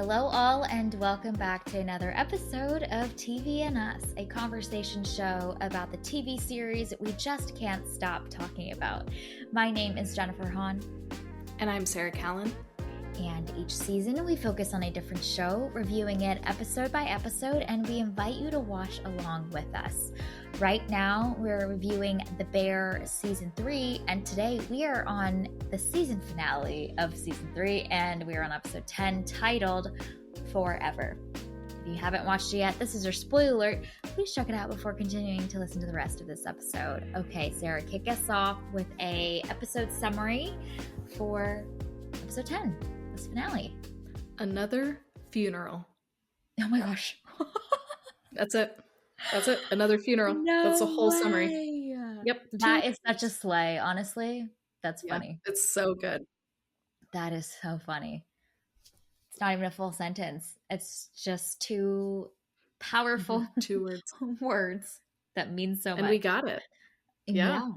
Hello, all, and welcome back to another episode of TV and Us, a conversation show about the TV series we just can't stop talking about. My name is Jennifer Hahn. And I'm Sarah Callan. And each season we focus on a different show, reviewing it episode by episode, and we invite you to watch along with us. Right now, we're reviewing The Bear Season 3, and today we are on the season finale of Season 3, and we are on Episode 10, titled Forever. If you haven't watched it yet, this is your spoiler alert. Please check it out before continuing to listen to the rest of this episode. Okay, Sarah, kick us off with a episode summary for Episode 10, this finale. Another funeral. Oh my gosh. That's it. Another funeral. No That's the whole way. summary. Yep. That is such a slay, honestly. That's funny. It's so good. That is so funny. It's not even a full sentence. It's just two powerful 2 words. words that mean so much. And we got it. Yeah.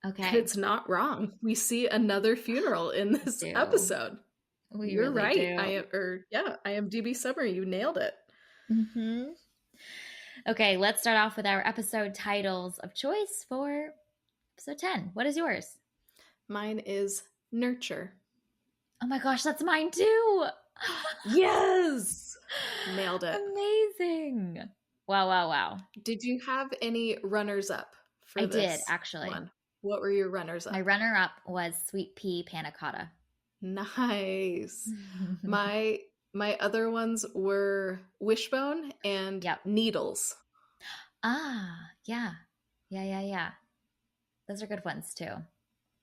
Okay. And it's not wrong. We see another funeral in this episode. You're really right. do. IMDb summary. You nailed it. Mm-hmm. Okay, let's start off with our episode titles of choice for episode 10. What is yours? Mine is Nurture. Oh my gosh, that's mine too. Yes! Nailed it. Amazing. Wow. Did you have any runners up for this? I did, actually. One? What were your runners up? My runner-up was Sweet Pea Panna Cotta. Nice. My other ones were Wishbone and Needles. Ah, yeah. Those are good ones too.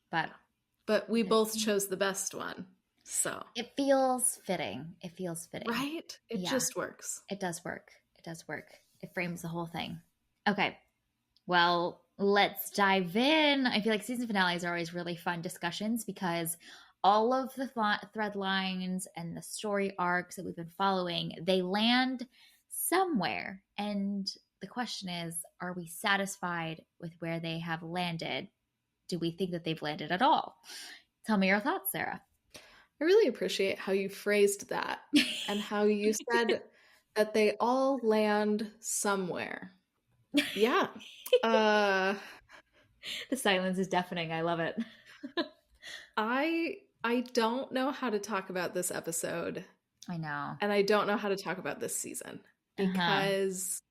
But we both chose the best one. So it feels fitting. Right? It just works. It does work. It frames the whole thing. Okay. Well, let's dive in. I feel like season finales are always really fun discussions because all of the thread lines and the story arcs that we've been following, they land somewhere. And the question is, are we satisfied with where they have landed? Do we think that they've landed at all? Tell me your thoughts, Sarah. I really appreciate how you phrased that and how you said that they all land somewhere. Yeah. The silence is deafening. I love it. I don't know how to talk about this episode. I know. And I don't know how to talk about this season because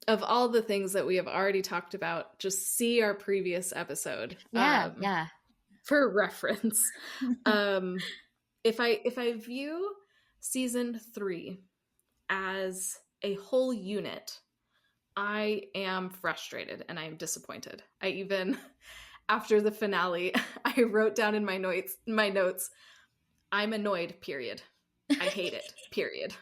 of all the things that we have already talked about. Just see our previous episode. Yeah. For reference. If I view season 3 as a whole unit, I am frustrated and I am disappointed. I even, after the finale, I wrote down in my notes, I'm annoyed, period. I hate it, period.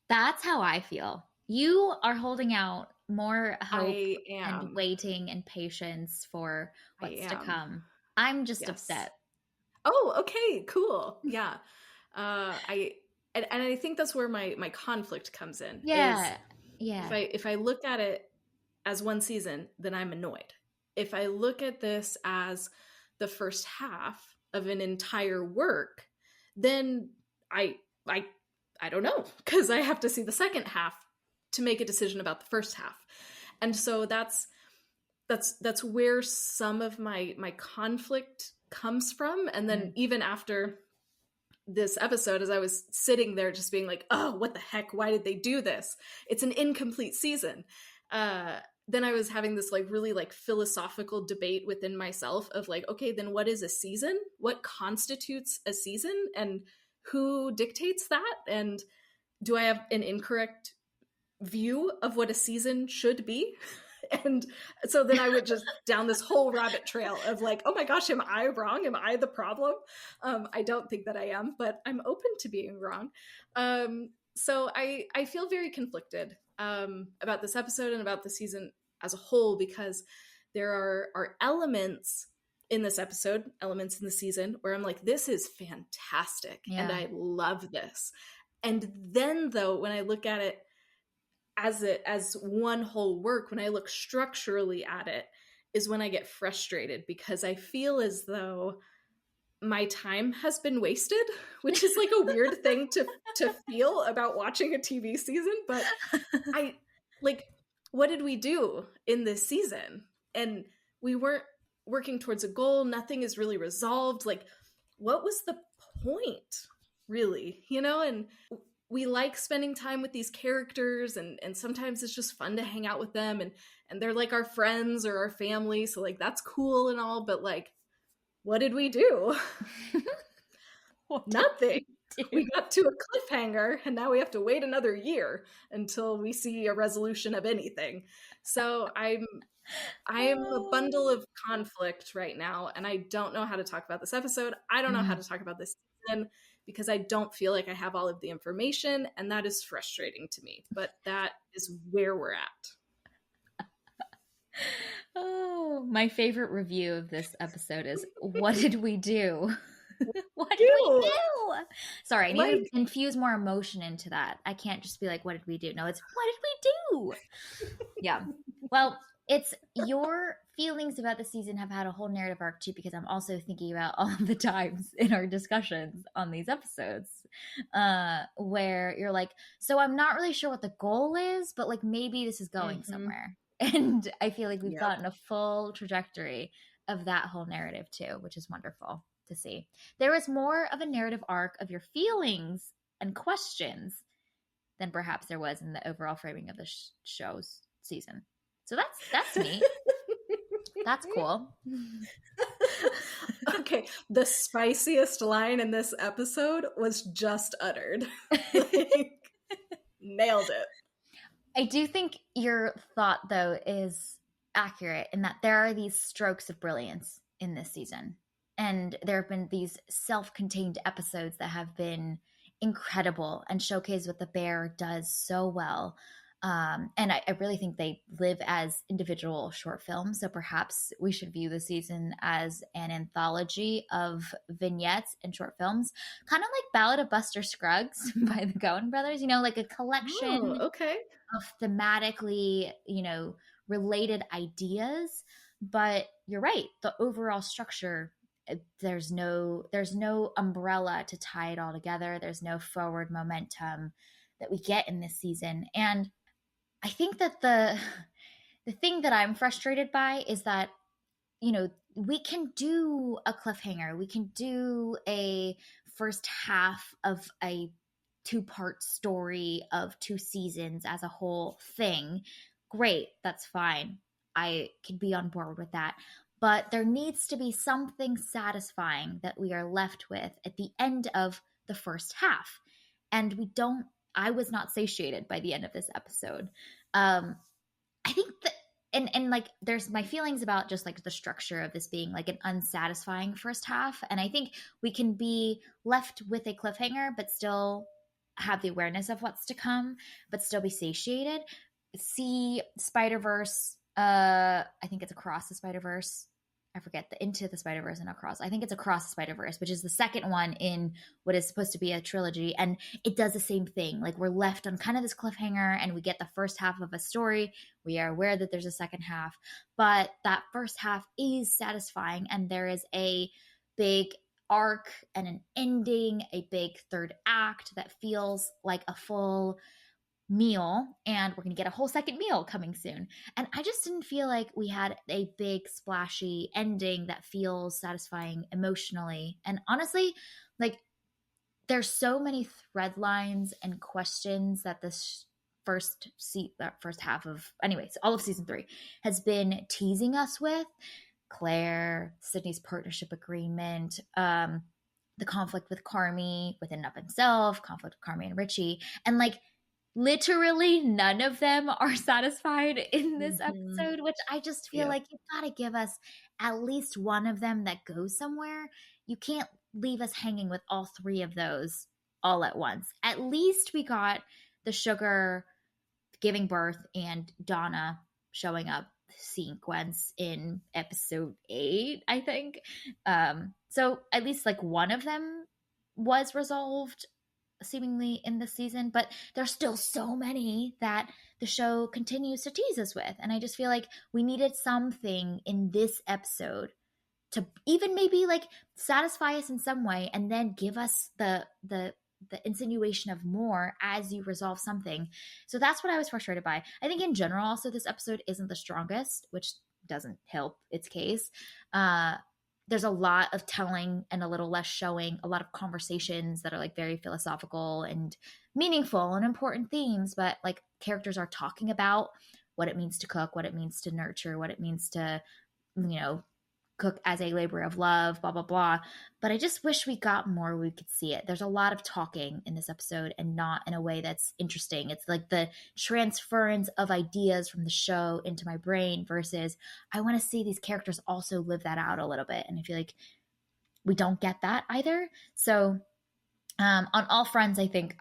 That's how I feel. You are holding out more hope and waiting and patience for what's to come. I'm just upset. Oh, okay, cool. Yeah. I think that's where my conflict comes in. Yeah. If I look at it as one season, then I'm annoyed. If I look at this as the first half of an entire work, then I don't know, because I have to see the second half to make a decision about the first half. And so that's where some of my conflict comes from. And then even after this episode, as I was sitting there just being like, oh, what the heck? Why did they do this? It's an incomplete season. Then I was having this really philosophical debate within myself of okay, then what is a season? What constitutes a season? And who dictates that? And do I have an incorrect view of what a season should be? And so then I would just down this whole rabbit trail of oh my gosh, am I wrong? Am I the problem? I don't think that I am, but I'm open to being wrong. So I feel very conflicted about this episode and about the season as a whole, because there are elements in this episode, elements in the season where I'm like, this is fantastic. Yeah. And I love this. And then though, when I look at it as one whole work, when I look structurally at it, is when I get frustrated, because I feel as though my time has been wasted, which is like a weird thing to feel about watching a TV season, but I like, what did we do in this season? And we weren't working towards a goal. Nothing is really resolved. Like, what was the point, really? And we like spending time with these characters, and sometimes it's just fun to hang out with them, and they're like our friends or our family. So like that's cool and all, but like, what did we do? Nothing. We got to a cliffhanger, and now we have to wait another year until we see a resolution of anything. So I am a bundle of conflict right now, and I don't know how to talk about this episode. I don't know how to talk about this season because I don't feel like I have all of the information, and that is frustrating to me. But that is where we're at. Oh, my favorite review of this episode is, what did we do? What did we do? Sorry, I need to infuse more emotion into that. I can't just be like, what did we do? No, it's, what did we do? Yeah. Well, it's your feelings about the season have had a whole narrative arc too, because I'm also thinking about all of the times in our discussions on these episodes where you're like, so I'm not really sure what the goal is, but like maybe this is going somewhere. And I feel like we've gotten a full trajectory of that whole narrative too, which is wonderful to see. There was more of a narrative arc of your feelings and questions than perhaps there was in the overall framing of the show's season. So that's neat. That's cool. Okay, the spiciest line in this episode was just uttered. Like, nailed it. I do think your thought, though, is accurate in that there are these strokes of brilliance in this season. And there have been these self-contained episodes that have been incredible and showcase what the bear does so well. And I really think they live as individual short films. So perhaps we should view the season as an anthology of vignettes and short films, kind of like Ballad of Buster Scruggs by the Coen brothers, like a collection of thematically, related ideas. But you're right. The overall structure, there's no umbrella to tie it all together. There's no forward momentum that we get in this season. And I think that the thing that I'm frustrated by is that, we can do a cliffhanger. We can do a first half of a 2-part story of 2 seasons as a whole thing. Great. That's fine. I could be on board with that. But there needs to be something satisfying that we are left with at the end of the first half. And I was not satiated by the end of this episode. I think that, and like, there's my feelings about just like the structure of this being like an unsatisfying first half. And I think we can be left with a cliffhanger, but still have the awareness of what's to come, but still be satiated. See Spider-Verse, I think it's Across the Spider-Verse. I forget, the Into the Spider-Verse and Across. I think it's Across the Spider-Verse, which is the second one in what is supposed to be a trilogy. And it does the same thing. Like, we're left on kind of this cliffhanger and we get the first half of a story. We are aware that there's a second half, but that first half is satisfying. And there is a big arc and an ending, a big third act that feels like a full meal, and we're going to get a whole second meal coming soon. And I just didn't feel like we had a big splashy ending that feels satisfying emotionally. And honestly, like, there's so many thread lines and questions that this first half of, anyways, all of season 3 has been teasing us with. Claire, Sydney's partnership agreement, the conflict with Carmy within and of himself, conflict with Carmy and Richie, and like, literally none of them are satisfied in this episode, which I just feel like you've got to give us at least one of them that goes somewhere. You can't leave us hanging with all 3 of those all at once. At least we got the Sugar giving birth and Donna showing up sequence in episode 8, I think. So at least like one of them was resolved seemingly in this season, but there's still so many that the show continues to tease us with. And I just feel like we needed something in this episode to even maybe like satisfy us in some way, and then give us the insinuation of more as you resolve something. So that's what I was frustrated by. I think in general also this episode isn't the strongest, which doesn't help its case. There's a lot of telling and a little less showing, a lot of conversations that are like very philosophical and meaningful and important themes, but like characters are talking about what it means to cook, what it means to nurture, what it means to, you know, cook as a labor of love, blah, blah, blah. But I just wish we got more, we could see it. There's a lot of talking in this episode and not in a way that's interesting. It's like the transference of ideas from the show into my brain versus I want to see these characters also live that out a little bit. And I feel like we don't get that either. So on all fronts, I think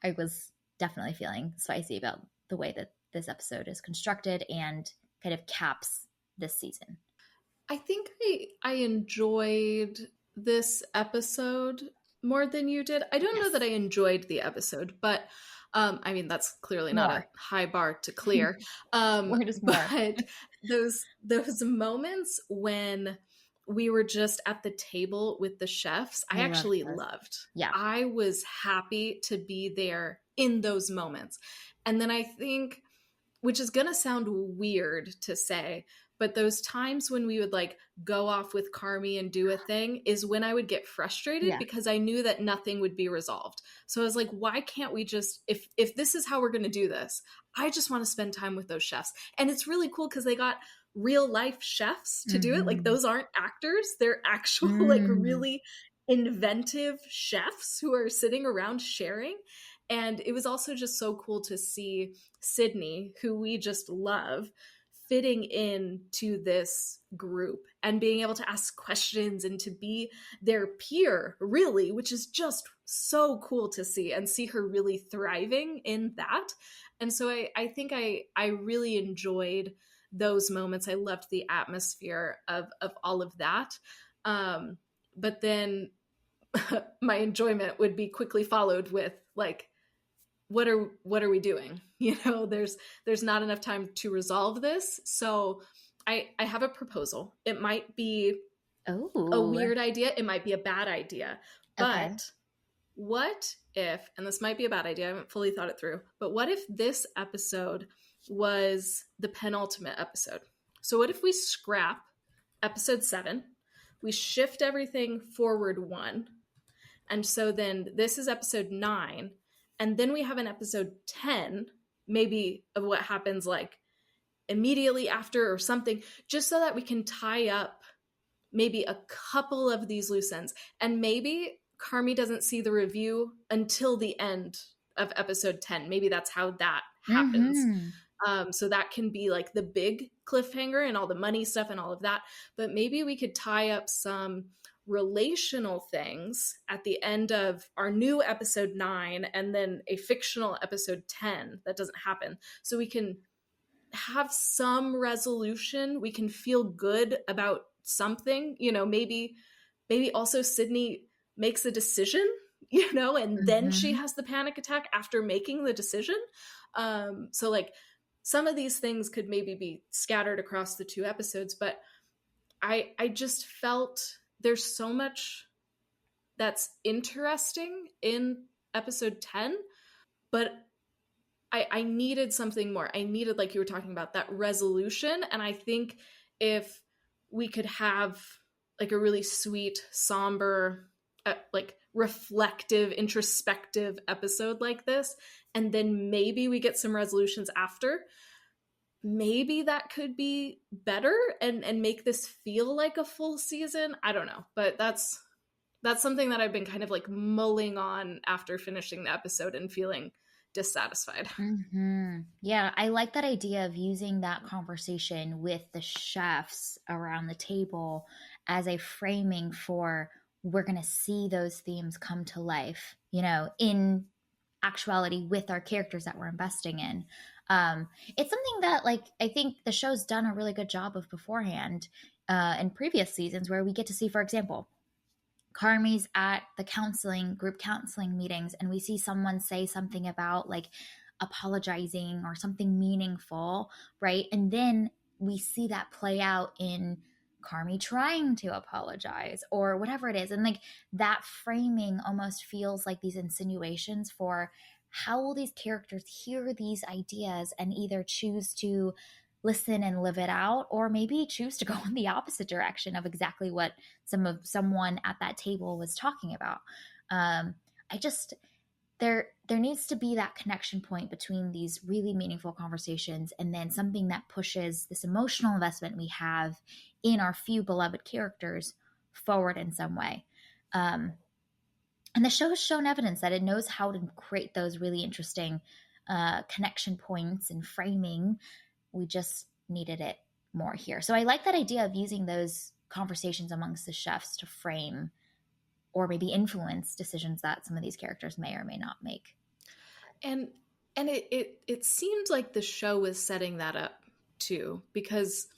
I was definitely feeling spicy about the way that this episode is constructed and kind of caps this season. I think I enjoyed this episode more than you did. I don't know that I enjoyed the episode, but I mean that's clearly not a high bar to clear. Where does more? But those moments when we were just at the table with the chefs, I actually loved. Yeah. I was happy to be there in those moments. And then I think, which is going to sound weird to say, but those times when we would like go off with Carmy and do a thing is when I would get frustrated because I knew that nothing would be resolved. So I was like, why can't we just, if this is how we're going to do this, I just want to spend time with those chefs. And it's really cool because they got real life chefs to do it. Like those aren't actors. They're actual like really inventive chefs who are sitting around sharing. And it was also just so cool to see Sydney, who we just love, fitting into this group and being able to ask questions and to be their peer, really, which is just so cool to see and see her really thriving in that. And so I think I really enjoyed those moments. I loved the atmosphere of all of that. But then my enjoyment would be quickly followed with like, what are we doing? You know, there's not enough time to resolve this. So I have a proposal. It might be a weird idea. It might be a bad idea. But what if, and this might be a bad idea, I haven't fully thought it through, but what if this episode was the penultimate episode? So what if we scrap episode 7, we shift everything forward 1, and so then this is episode 9, and then we have an episode 10, maybe of what happens like immediately after or something, just so that we can tie up maybe a couple of these loose ends. And maybe Carmy doesn't see the review until the end of episode 10. Maybe that's how that happens. So that can be like the big cliffhanger and all the money stuff and all of that. But maybe we could tie up some relational things at the end of our new episode 9 and then a fictional episode 10 that doesn't happen. So we can have some resolution. We can feel good about something, you know, maybe also Sydney makes a decision, you know, and then she has the panic attack after making the decision. So like some of these things could maybe be scattered across the 2 episodes, but I just felt there's so much that's interesting in episode 10, but I needed something more. I needed, like you were talking about, that resolution. And I think if we could have like a really sweet, somber, like reflective, introspective episode like this, and then maybe we get some resolutions after, maybe that could be better and make this feel like a full season. I don't know, but that's something that I've been kind of like mulling on after finishing the episode and feeling dissatisfied. Yeah, I like that idea of using that conversation with the chefs around the table as a framing for we're going to see those themes come to life, you know, in actuality with our characters that we're investing in. It's something that, like, I think the show's done a really good job of beforehand in previous seasons, where we get to see, for example, Carmy's at the group counseling meetings, and we see someone say something about like apologizing or something meaningful, right? And then we see that play out in Carmi trying to apologize or whatever it is. And like that framing almost feels like these insinuations for how will these characters hear these ideas and either choose to listen and live it out, or maybe choose to go in the opposite direction of exactly what someone at that table was talking about. I just there needs to be that connection point between these really meaningful conversations and then something that pushes this emotional investment we have in our few beloved characters forward in some way. And the show has shown evidence that it knows how to create those really interesting connection points and framing. We just needed it more here. So I like that idea of using those conversations amongst the chefs to frame or maybe influence decisions that some of these characters may or may not make. And it seemed like the show was setting that up too, because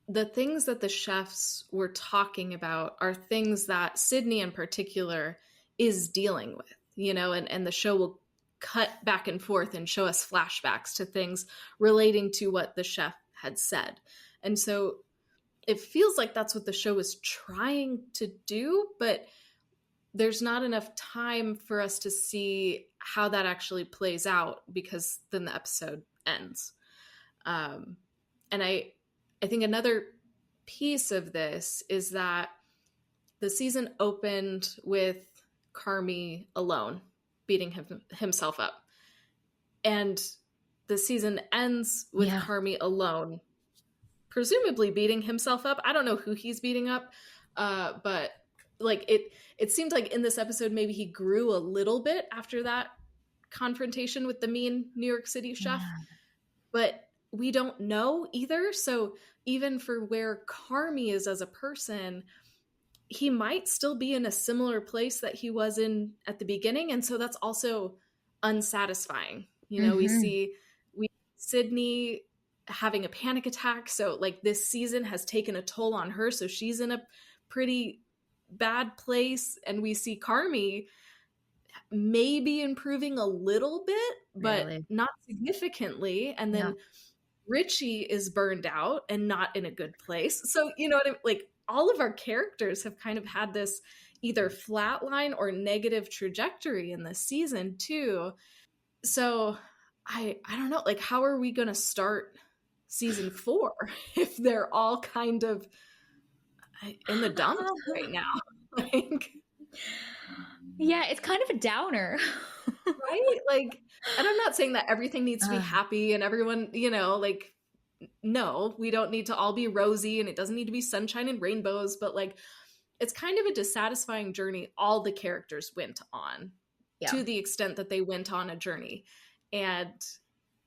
the things that the chefs were talking about are things that Sydney in particular is dealing with, and the show will cut back and forth and show us flashbacks to things relating to what the chef had said. And so it feels like that's what the show is trying to do, but there's not enough time for us to see how that actually plays out because then the episode ends. And I think another piece of this is that the season opened with Carmi alone, beating himself up. And the season ends with Carmi alone, presumably beating himself up. I don't know who he's beating up, but like it seemed like in this episode maybe he grew a little bit after that confrontation with the mean New York City chef, but we don't know either. So even for where Carmi is as a person, he might still be in a similar place that he was in at the beginning, and so that's also unsatisfying. We see Sydney having a panic attack, so like this season has taken a toll on her, so she's in a pretty bad place, and we see Carmi maybe improving a little bit, but not significantly, and then Richie is burned out and not in a good place. So what I mean? Like all of our characters have kind of had this either flatline or negative trajectory in this season too. So I don't know, like how are we going to start season 4 if they're all kind of in the dumps right now? Like, yeah, it's kind of a downer. Right? Like, and I'm not saying that everything needs to be happy and everyone, like, no, we don't need to all be rosy and it doesn't need to be sunshine and rainbows, but like, it's kind of a dissatisfying journey all the characters went on to the extent that they went on a journey. And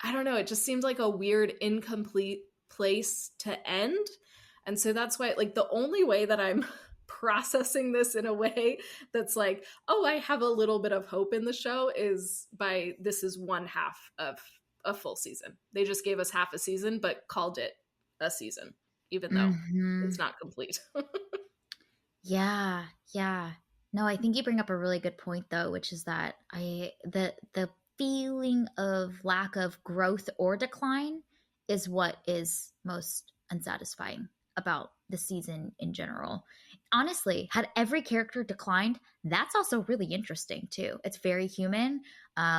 I don't know, it just seemed like a weird, incomplete place to end. And so that's why, like, the only way that I'm processing this in a way that's like, oh, I have a little bit of hope in the show is by this is one half of a full season. They just gave us half a season, but called it a season, even though it's not complete. Yeah. No, I think you bring up a really good point though, which is that the feeling of lack of growth or decline is what is most unsatisfying about the season in general. Honestly, had every character declined, that's also really interesting too. It's very human.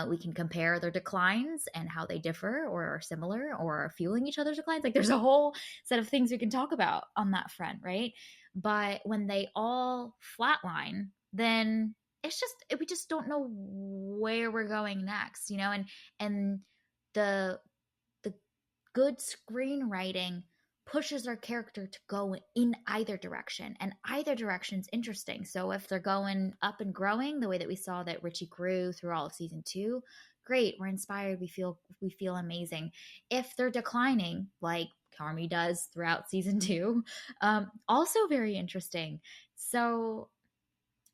We can compare their declines and how they differ or are similar or are fueling each other's declines. Like there's a whole set of things we can talk about on that front, right? But when they all flatline, then we just don't know where we're going next, and the good screenwriting pushes our character to go in either direction, and either direction's interesting. So if they're going up and growing the way that we saw that Richie grew through all of season 2, great, we're inspired, we feel amazing. If they're declining like Carmi does throughout season 2, also very interesting. So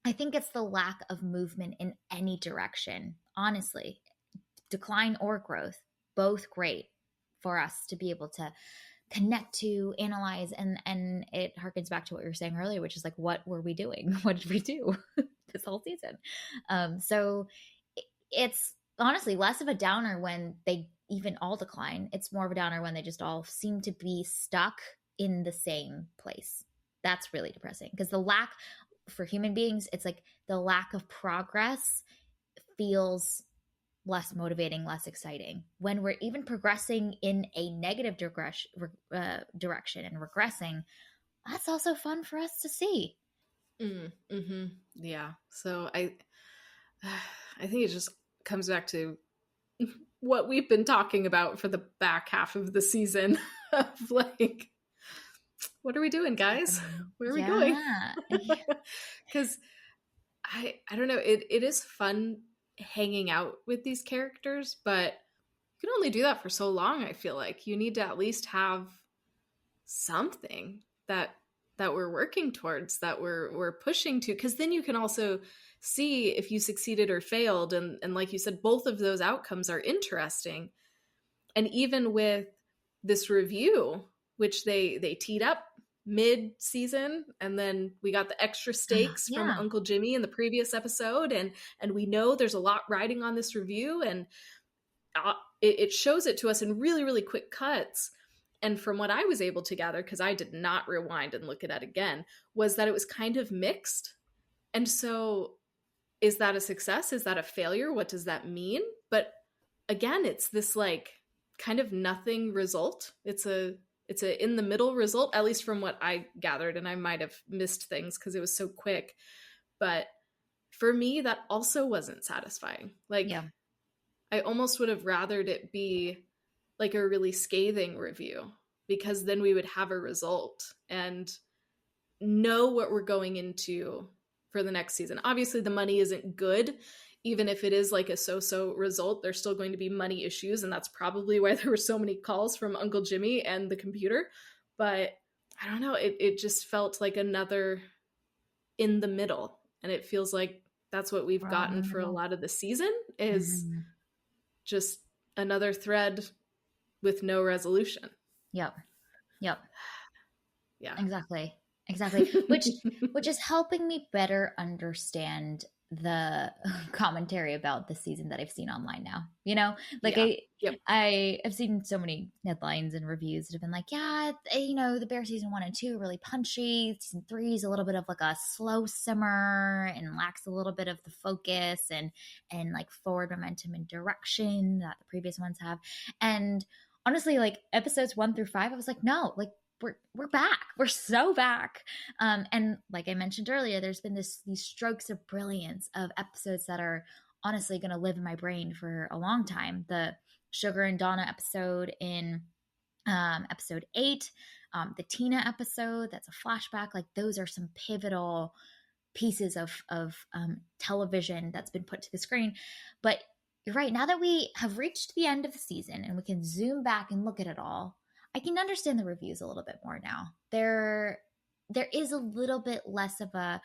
I think it's the lack of movement in any direction, honestly, decline or growth, both great for us to be able to connect to, analyze, and it harkens back to what you were saying earlier, which is like, what were we doing? What did we do this whole season? So it's honestly less of a downer when they even all decline. It's more of a downer when they just all seem to be stuck in the same place. That's really depressing because the lack for human beings, it's like the lack of progress feels less motivating, less exciting. When we're even progressing in a negative direction and regressing, that's also fun for us to see. Mm-hmm. Yeah. So I think it just comes back to what we've been talking about for the back half of the season of like, what are we doing, guys? Happening. Where are we going? Yeah. Because I don't know, it is fun hanging out with these characters, but you can only do that for so long. I feel like you need to at least have something that we're working towards, that we're pushing to, because then you can also see if you succeeded or failed, and like you said, both of those outcomes are interesting. And even with this review, which they teed up mid-season, and then we got the extra stakes from Yeah. Uncle Jimmy in the previous episode, and we know there's a lot riding on this review, and it shows it to us in really, really quick cuts. And from what I was able to gather, because I did not rewind and look at it again, was that it was kind of mixed. And so, is that a success? Is that a failure? What does that mean? But again, it's this like kind of nothing result. It's a in the middle result, at least from what I gathered, and I might have missed things because it was so quick. But for me, that also wasn't satisfying. Like, Yeah. I almost would have rathered it be like a really scathing review, because then we would have a result and know what we're going into for the next season. Obviously, the money isn't good. Even if it is like a so-so result, there's still going to be money issues, and that's probably why there were so many calls from Uncle Jimmy and the computer. But I don't know, it just felt like another in the middle, and it feels like that's what we've We're all in gotten the for a middle. lot of the season, is Mhm. just another thread with no resolution. Yep. Yep. Yeah. Exactly. Exactly. Which is helping me better understand the commentary about the season that I've seen online now. You know, like Yeah. Yep. I've seen so many headlines and reviews that have been like, yeah, the Bear season 1 and 2 are really punchy. Season 3 is a little bit of like a slow simmer and lacks a little bit of the focus and like forward momentum and direction that the previous ones have. And honestly, like episodes 1 through 5, I was like, no, like we're back. We're so back. And like I mentioned earlier, there's been these strokes of brilliance of episodes that are honestly going to live in my brain for a long time. The Sugar and Donna episode in episode 8, the Tina episode that's a flashback. Like those are some pivotal pieces of television that's been put to the screen. But you're right. Now that we have reached the end of the season and we can zoom back and look at it all, I can understand the reviews a little bit more now. There is a little bit less of a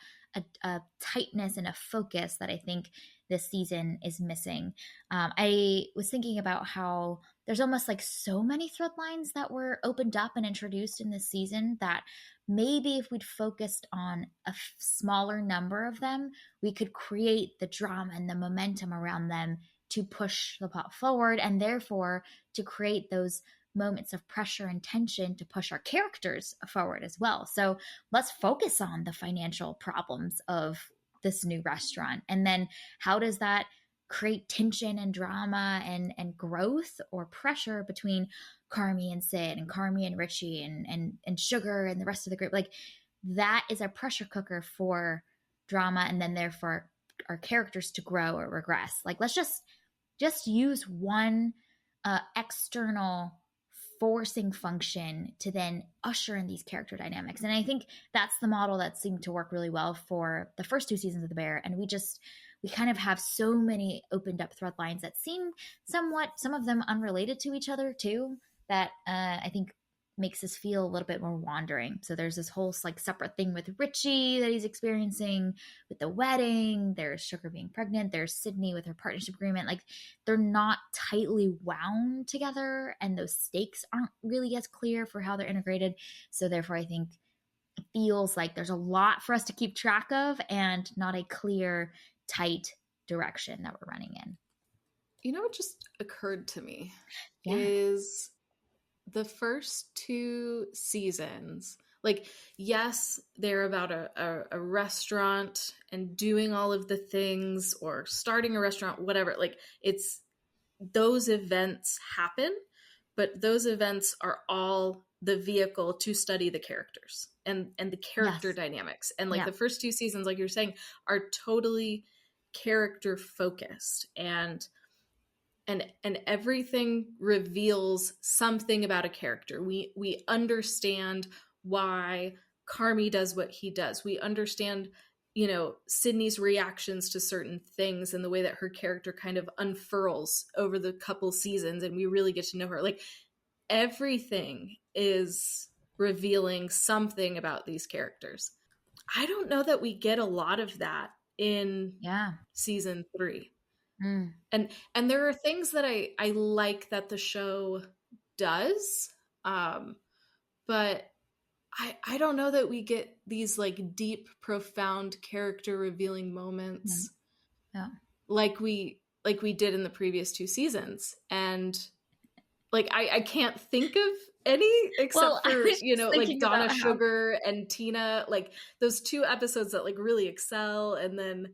tightness and a focus that I think this season is missing. I was thinking about how there's almost like so many thread lines that were opened up and introduced in this season that maybe if we'd focused on a smaller number of them, we could create the drama and the momentum around them to push the plot forward, and therefore to create those moments of pressure and tension to push our characters forward as well. So let's focus on the financial problems of this new restaurant. And then how does that create tension and drama and growth or pressure between Carmy and Sid and Carmy and Richie and Sugar and the rest of the group? Like that is a pressure cooker for drama, and then therefore our characters to grow or regress. Like let's just use one external forcing function to then usher in these character dynamics. And I think that's the model that seemed to work really well for the first 2 seasons of The Bear. And we kind of have so many opened up thread lines that seem somewhat, some of them unrelated to each other too, that I think makes us feel a little bit more wandering. So there's this whole like separate thing with Richie that he's experiencing with the wedding. There's Sugar being pregnant. There's Sydney with her partnership agreement. Like they're not tightly wound together, and those stakes aren't really as clear for how they're integrated. So therefore, I think it feels like there's a lot for us to keep track of and not a clear, tight direction that we're running in. You know what just occurred to me Yeah. is the first 2 seasons, Like, yes, they're about a restaurant and doing all of the things or starting a restaurant, whatever. Like, it's those events happen, but those events are all the vehicle to study the characters and the character Yes. dynamics. And like Yeah. the first two seasons, like you're saying, are totally character focused, and everything reveals something about a character. We understand why Carmy does what he does. We understand, Sydney's reactions to certain things and the way that her character kind of unfurls over the couple seasons, and we really get to know her. Like, everything is revealing something about these characters. I don't know that we get a lot of that in season 3. Mm. And there are things that I like that the show does, but I don't know that we get these like deep, profound character revealing moments like we did in the previous 2 seasons. And like I can't think of any except for like Donna Sugar and Tina, like those 2 episodes that like really excel. And then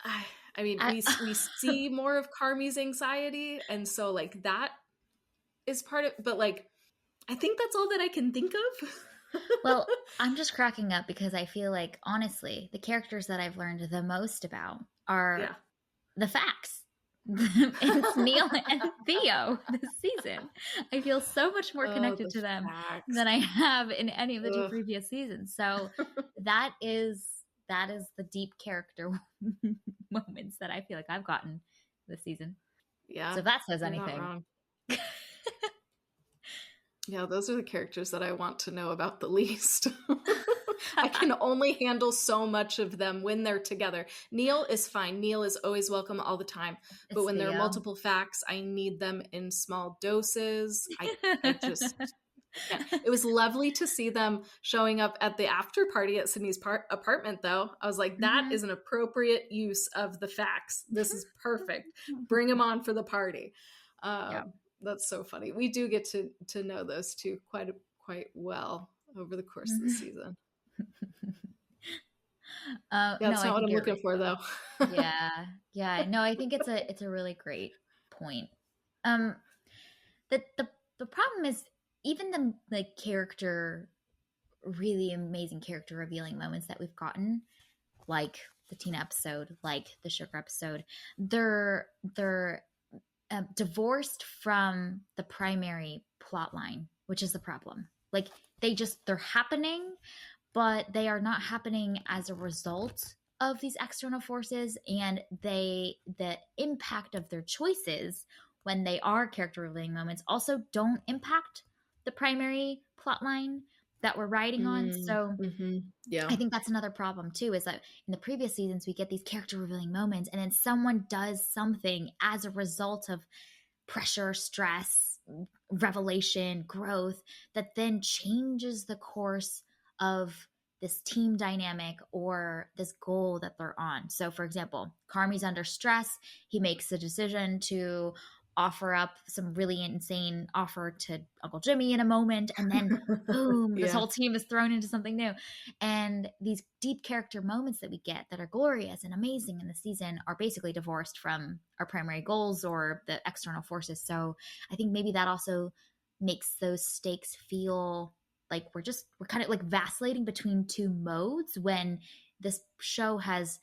I mean, we see more of Carmy's anxiety, and so like that is part of. But like, I think that's all that I can think of. Well, I'm just cracking up because I feel like, honestly, the characters that I've learned the most about are the facts. It's Neil and Theo this season. I feel so much more connected to them than I have in any of the 2 previous seasons. So that is the deep character moments that I feel like I've gotten this season. Yeah. So if that says anything. Yeah, those are the characters that I want to know about the least. I can only handle so much of them when they're together. Neil is fine. Neil is always welcome all the time. But when there are multiple facts, I need them in small doses. I just can't. It was lovely to see them showing up at the after party at Sydney's apartment, though. I was like, that is an appropriate use of the facts. This is perfect. Bring them on for the party. That's so funny. We do get to know those 2 quite well over the course of the season. That's not what I'm looking for, though. Yeah. No, I think it's a really great point. The problem is, even the like character, really amazing character revealing moments that we've gotten, like the Tina episode, like the Sugar episode, they're divorced from the primary plot line, which is the problem. Like, they're happening, but they are not happening as a result of these external forces, and the impact of their choices when they are character revealing moments also don't impact the primary plot line that we're riding on. So I think that's another problem too, is that in the previous seasons we get these character revealing moments, and then someone does something as a result of pressure, stress, revelation, growth, that then changes the course of this team dynamic or this goal that they're on. So for example, Carmy's under stress. He makes the decision to offer up some really insane offer to Uncle Jimmy in a moment, and then boom, this whole team is thrown into something new. And these deep character moments that we get that are glorious and amazing in the season are basically divorced from our primary goals or the external forces. So I think maybe that also makes those stakes feel like we're kind of like vacillating between 2 modes, when this show has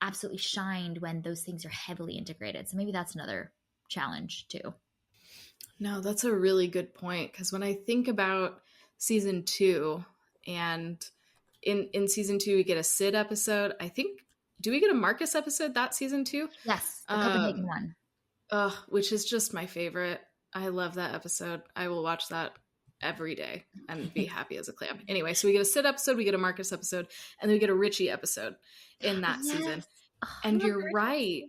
absolutely shined when those things are heavily integrated. So maybe that's another challenge too. No, that's a really good point, because when I think about season 2, and in season 2 we get a Sid episode. I think, do we get a Marcus episode that season too? Yes, the Copenhagen one. Which is just my favorite. I love that episode. I will watch that every day and be happy as a clam. Anyway, so we get a Sid episode, we get a Marcus episode, and then we get a Richie episode in that season. And you're right.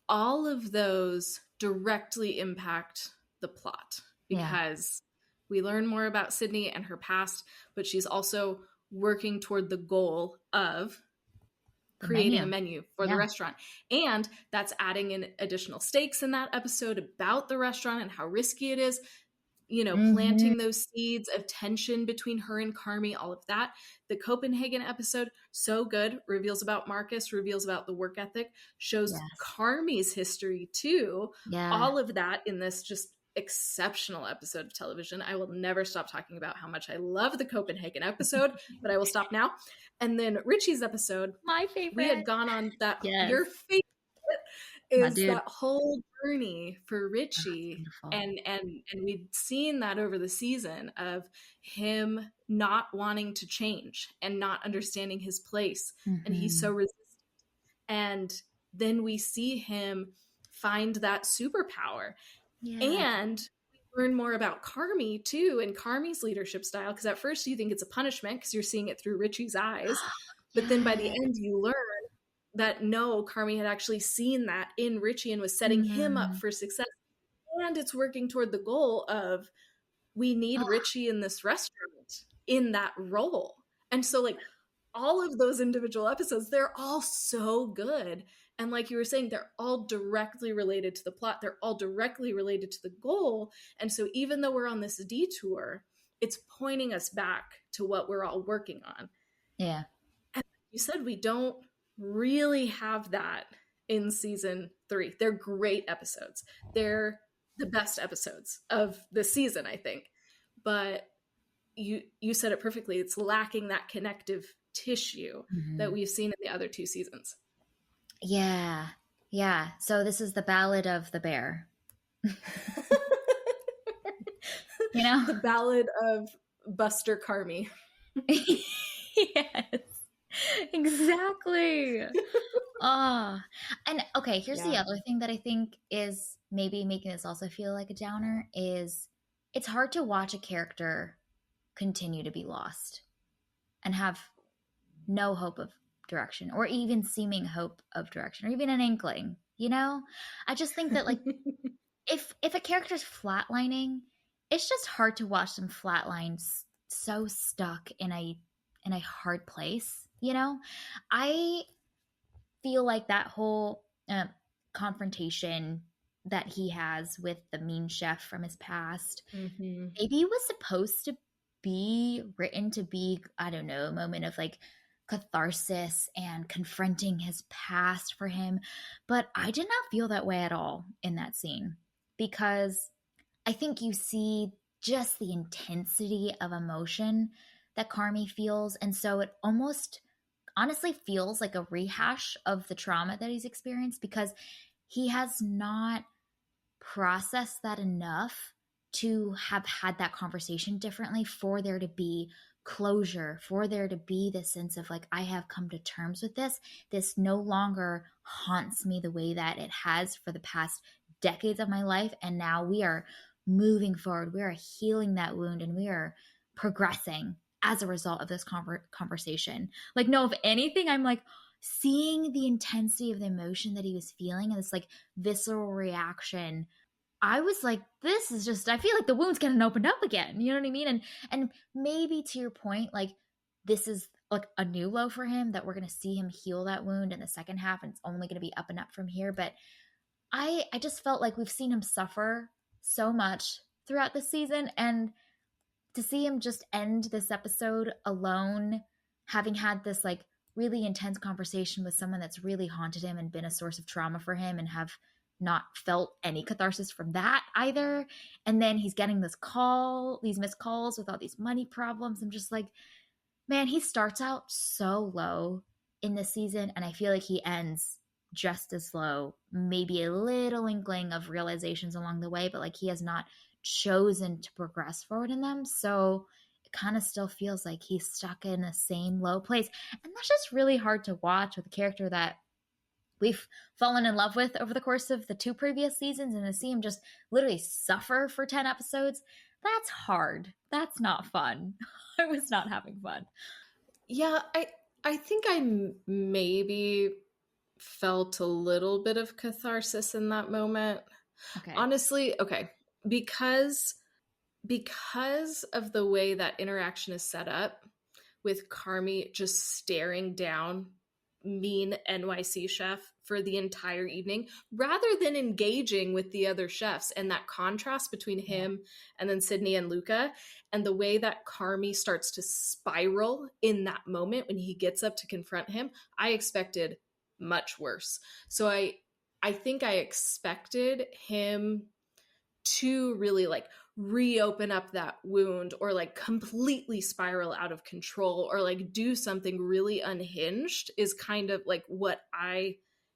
All of those directly impact the plot, because we learn more about Sydney and her past, but she's also working toward the goal of creating a menu for the restaurant. And that's adding in additional stakes in that episode about the restaurant and how risky it is. Mm-hmm. planting those seeds of tension between her and Carmi, all of that. The Copenhagen episode, so good, reveals about Marcus, reveals about the work ethic, shows Yes. Carmi's history too. Yeah. All of that in this just exceptional episode of television. I will never stop talking about how much I love the Copenhagen episode, but I will stop now. And then Richie's episode, My we had favorite. gone on that, Yes. your favorite My is dude. that whole journey for Oh, it's Richie, beautiful. and we've seen that over the season of him not wanting to change and not understanding his place, and he's so Mm-hmm. resistant. And then we see him find that superpower, Yeah. and we learn more about Carmi too, and Carmi's leadership style, because at first you think it's a punishment because you're seeing it through Richie's eyes, but then by the Yes. end you learn that no, Carmi had actually seen that in Richie and was setting him up Mm-hmm. for success. And it's working toward the goal of we need Oh, Richie in this restaurant in that role. And so, like, all of those individual episodes, they're all so good. And like you were saying, they're all directly related to the plot, they're all directly related to the goal. And so, even though we're on this detour, it's pointing us back to what we're all working on. yeah. And you said we don't really have that in season 3. They're great episodes. They're the best episodes of the season, I think. But you said it perfectly. It's lacking that connective tissue that Mm-hmm. we've seen in the other 2 seasons. Yeah. Yeah. So this is the Ballad of the Bear. You know? The Ballad of Buster Carmi. Yes. Exactly. Ah. And okay, here's the Yeah. other thing that I think is maybe making this also feel like a downer is it's hard to watch a character continue to be lost and have no hope of direction or even seeming hope of direction or even an inkling, you know? I just think that like if a character's flatlining, it's just hard to watch them flatline so stuck in a hard place, you know? I feel like that whole confrontation that he has with the mean chef from his past Mm-hmm. maybe was supposed to be written to be, I don't know, a moment of like catharsis and confronting his past for him. But I did not feel that way at all in that scene because I think you see just the intensity of emotion that Carmi feels. And so it almost honestly feels like a rehash of the trauma that he's experienced because he has not processed that enough to have had that conversation differently for there to be closure, for there to be this sense of like, I have come to terms with this. This no longer haunts me the way that it has for the past decades of my life. And now we are moving forward. We are healing that wound and we are progressing as a result of this conversation. Like, no, if anything, I'm like seeing the intensity of the emotion that he was feeling and this like visceral reaction. I was like, this is just, I feel like the wound's getting opened up again. You know what I mean? And maybe to your point, like this is like a new low for him that we're gonna see him heal that wound in the second half and it's only gonna be up and up from here. But I just felt like we've seen him suffer so much throughout the season. And to see him just end this episode alone, having had this like really intense conversation with someone that's really haunted him and been a source of trauma for him and have not felt any catharsis from that either. And then he's getting these missed calls with all these money problems. I'm just like, man, he starts out so low in this season, and I feel like he ends just as low. Maybe a little inkling of realizations along the way, but like he has not chosen to progress forward in them. So it kind of still feels like he's stuck in the same low place. And that's just really hard to watch with a character that we've fallen in love with over the course of the 2 previous seasons, and to see him just literally suffer for 10 episodes, that's hard. That's not fun. I was not having fun. Yeah, I think I maybe felt a little bit of catharsis in that moment. Okay. Honestly, okay, because of the way that interaction is set up with Carmi just staring down mean NYC chef for the entire evening, rather than engaging with the other chefs. And that contrast between him and then Sydney and Luca, and the way that Carmy starts to spiral in that moment when he gets up to confront him, I expected much worse. So I think I expected him to really like reopen up that wound, or like completely spiral out of control, or like do something really unhinged, is kind of like what I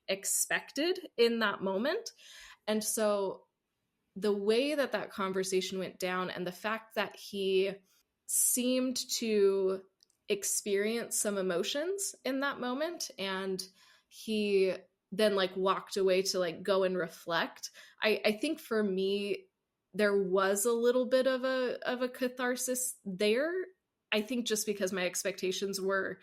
expected in that moment. And so the way that that conversation went down, and the fact that he seemed to experience some emotions in that moment, and he then like walked away to like go and reflect, I think for me there was a little bit of a catharsis there. I think just because my expectations were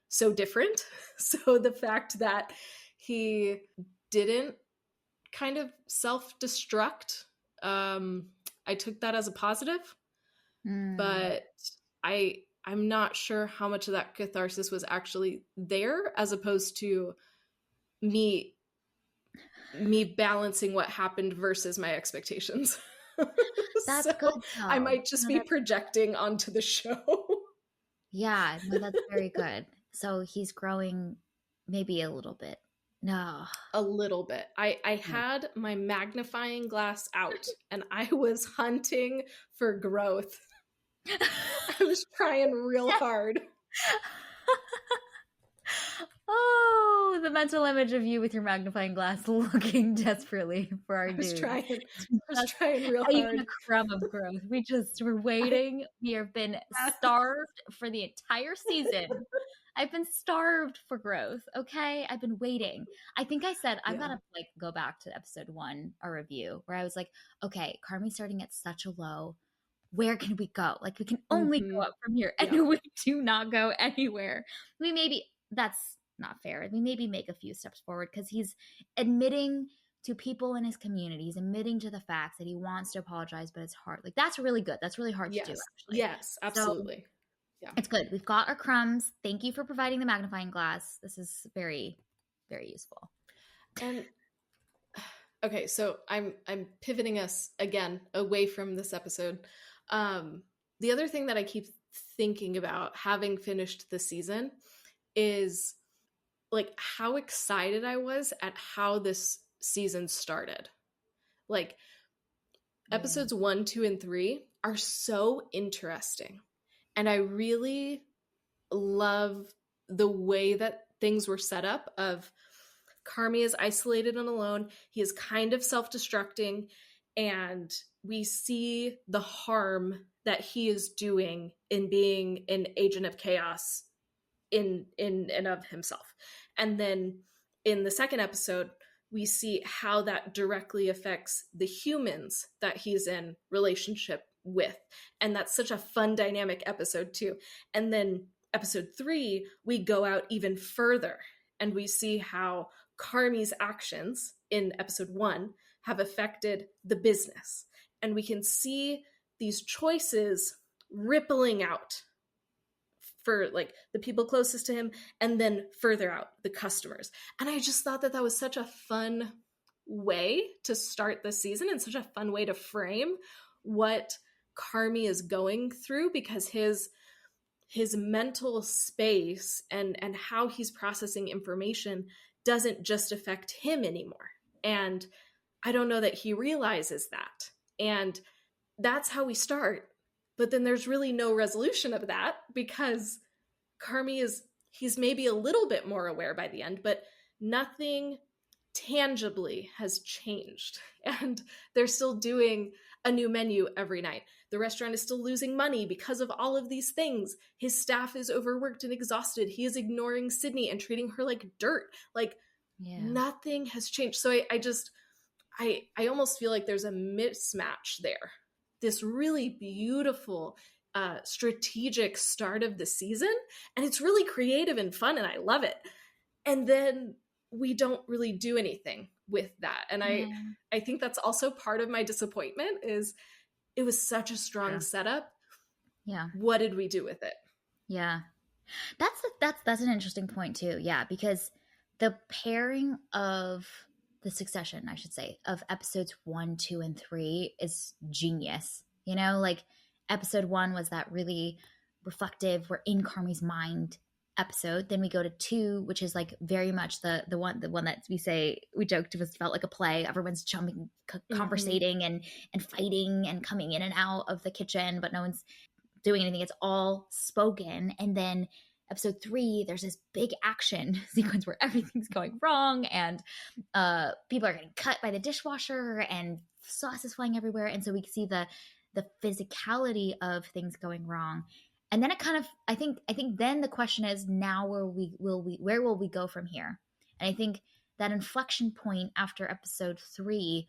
so different. So the fact that he didn't kind of self-destruct, I took that as a positive. But I'm not sure how much of that catharsis was actually there, as opposed to me balancing what happened versus my expectations. That's So good though. I might just be projecting onto the show. Yeah, no, that's very good. So he's growing maybe a little bit. No. A little bit. I had my magnifying glass out and I was hunting for growth. I was trying real hard. Oh, the mental image of you with your magnifying glass looking desperately for our dude. I was trying real hard. Even a crumb of growth. We're waiting. We have been starved for the entire season. I've been starved for growth. Okay, I've been waiting. I think I said I've got to like go back to episode 1, a review, where I was like, okay, Carmy's starting at such a low. Where can we go? Like we can only go up from here, and we do not go anywhere. That's not fair. We maybe make a few steps forward, because he's admitting to people in his community. He's admitting to the facts that he wants to apologize, but it's hard. Like that's really good. That's really hard to do, actually. Yes, absolutely. So, yeah. It's good. We've got our crumbs. Thank you for providing the magnifying glass. This is very, very useful. And okay, so I'm pivoting us again away from this episode. The other thing that I keep thinking about, having finished the season, is like how excited I was at how this season started. Like episodes 1, 2, and 3 are so interesting. And I really love the way that things were set up. Of Carmy is isolated and alone. He is kind of self-destructing, and we see the harm that he is doing in being an agent of chaos in and of himself. And then in the second episode, we see how that directly affects the humans that he's in relationship with. And that's such a fun dynamic episode too. And then episode 3, we go out even further and we see how Carmy's actions in episode 1 have affected the business. And we can see these choices rippling out for like the people closest to him, and then further out, the customers. And I just thought that that was such a fun way to start the season, and such a fun way to frame what Carmy is going through, because his mental space and how he's processing information doesn't just affect him anymore. And I don't know that he realizes that. And that's how we start. But then there's really no resolution of that, because Carmy he's maybe a little bit more aware by the end, but nothing tangibly has changed. And they're still doing a new menu every night. The restaurant is still losing money because of all of these things. His staff is overworked and exhausted. He is ignoring Sydney and treating her like dirt. Like nothing has changed. So I almost feel like there's a mismatch there. This really beautiful, strategic start of the season, and it's really creative and fun, and I love it. And then we don't really do anything with that. And I think that's also part of my disappointment, is it was such a strong setup. Yeah. What did we do with it? Yeah. That's an interesting point too. Yeah, because the pairing of the succession, I should say, of episodes 1, 2, and 3 is genius. You know, like episode 1 was that really reflective, we're in Carmi's mind episode. Then we go to 2, which is like very much the one that we joked was felt like a play. Everyone's jumping, conversating and fighting and coming in and out of the kitchen, but no one's doing anything. It's all spoken. And then episode 3, there's this big action sequence where everything's going wrong and people are getting cut by the dishwasher and sauce is flying everywhere. And so we see the physicality of things going wrong. And then it kind of, I think then the question is, now where will we go from here? And I think that inflection point after episode 3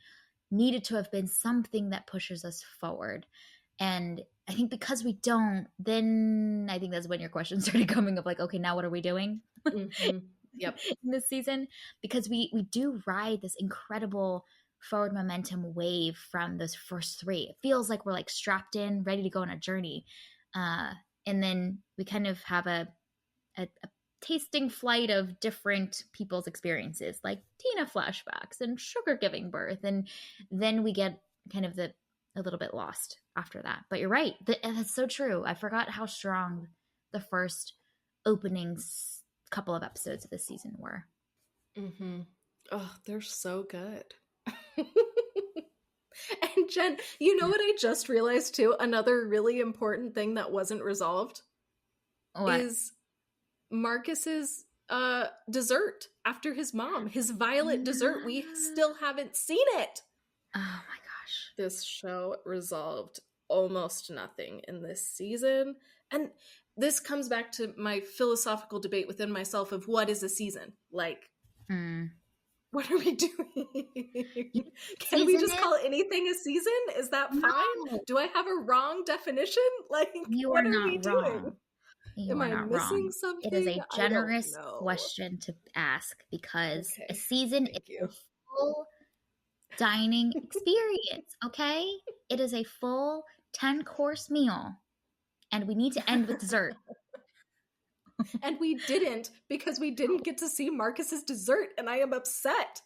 needed to have been something that pushes us forward. And I think because we don't, then I think that's when your question started coming up, like, okay, now what are we doing? Yep. In this season? Because we do ride this incredible forward momentum wave from those first 3. It feels like we're like strapped in, ready to go on a journey. And then we kind of have a tasting flight of different people's experiences, like Tina flashbacks and Sugar giving birth. And then we get kind of a little bit lost after that. But you're right. That's so true. I forgot how strong the first opening couple of episodes of this season were. Oh, they're so good. And Jen, you know what I just realized too? Another really important thing that wasn't resolved is Marcus's dessert after his mom. His violet dessert. We still haven't seen it. Oh my gosh. This show resolved almost nothing in this season. And this comes back to my philosophical debate within myself of what is a season? Like, what are we doing? Can we just call anything a season? Is that fine? Do I have a wrong definition? Like, what are we doing? Am I missing something? It is a generous question to ask because a season is a full dining experience, okay? It is a full 10-course meal, and we need to end with dessert. And we didn't, because we didn't get to see Marcus's dessert, and I am upset.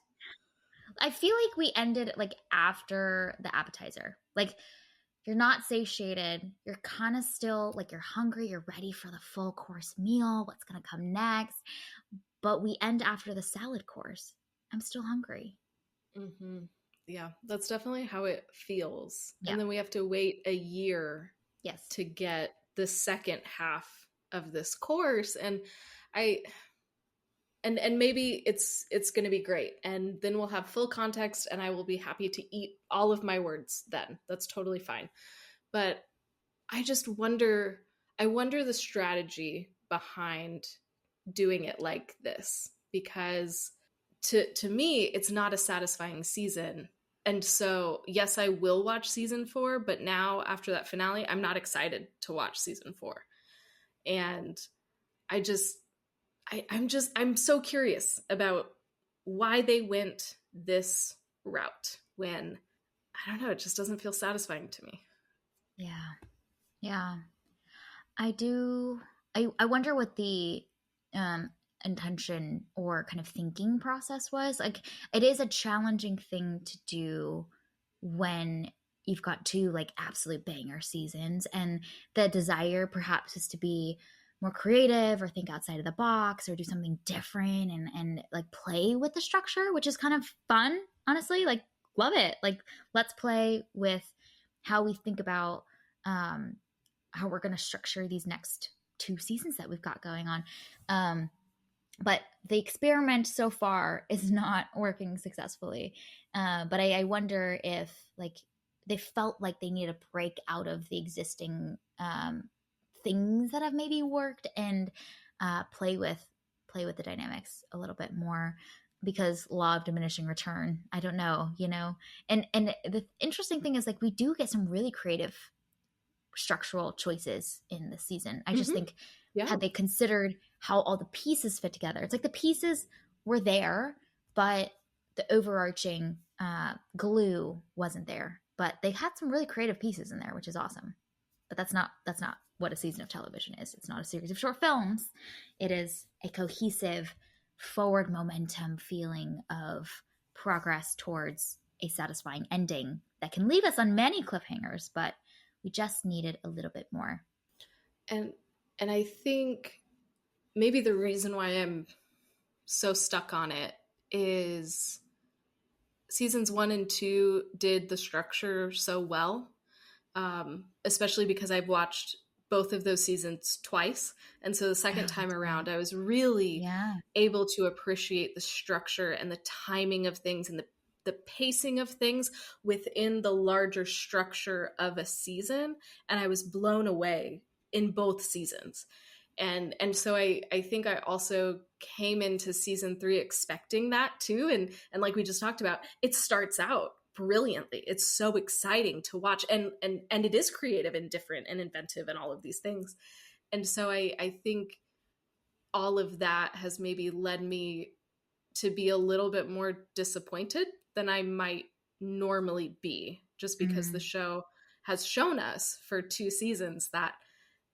I feel like we ended like after the appetizer. Like, you're not satiated. You're kind of still like, you're hungry. You're ready for the full course meal. What's going to come next? But we end after the salad course. I'm still hungry. Yeah, that's definitely how it feels. Yeah. And then we have to wait a year to get the second half of this course. And maybe it's going to be great. And then we'll have full context and I will be happy to eat all of my words then. That's totally fine. But I just wonder the strategy behind doing it like this, because to me, it's not a satisfying season. And so, yes, I will watch season 4, but now after that finale, I'm not excited to watch season 4. And I'm so curious about why they went this route when, I don't know, it just doesn't feel satisfying to me. Yeah. I wonder what the intention or kind of thinking process was. Like, it is a challenging thing to do when you've got 2 like absolute banger seasons, and the desire perhaps is to be more creative or think outside of the box or do something different and like play with the structure, which is kind of fun, honestly. Like, love it. Like, let's play with how we think about how we're going to structure these next 2 seasons that we've got going on. But the experiment so far is not working successfully. But I wonder if like they felt like they need to break out of the existing things that have maybe worked and play with the dynamics a little bit more, because law of diminishing return. I don't know, and the interesting thing is, like, we do get some really creative structural choices in this season. I just think had they considered how all the pieces fit together, it's like the pieces were there, but the overarching glue wasn't there. But they had some really creative pieces in there, which is awesome. But that's not what a season of television is. It's not a series of short films. It is a cohesive forward momentum feeling of progress towards a satisfying ending that can leave us on many cliffhangers, but we just needed a little bit more. And I think maybe the reason why I'm so stuck on it is seasons 1 and 2 did the structure so well, especially because I've watched both of those seasons twice. And so the second time around, I was really able to appreciate the structure and the timing of things and the pacing of things within the larger structure of a season. And I was blown away in both seasons. And so I think I also came into season 3 expecting that too. And like we just talked about, it starts out brilliantly. It's so exciting to watch, and it is creative and different and inventive and all of these things. And so I think all of that has maybe led me to be a little bit more disappointed than I might normally be, just because the show has shown us for 2 seasons that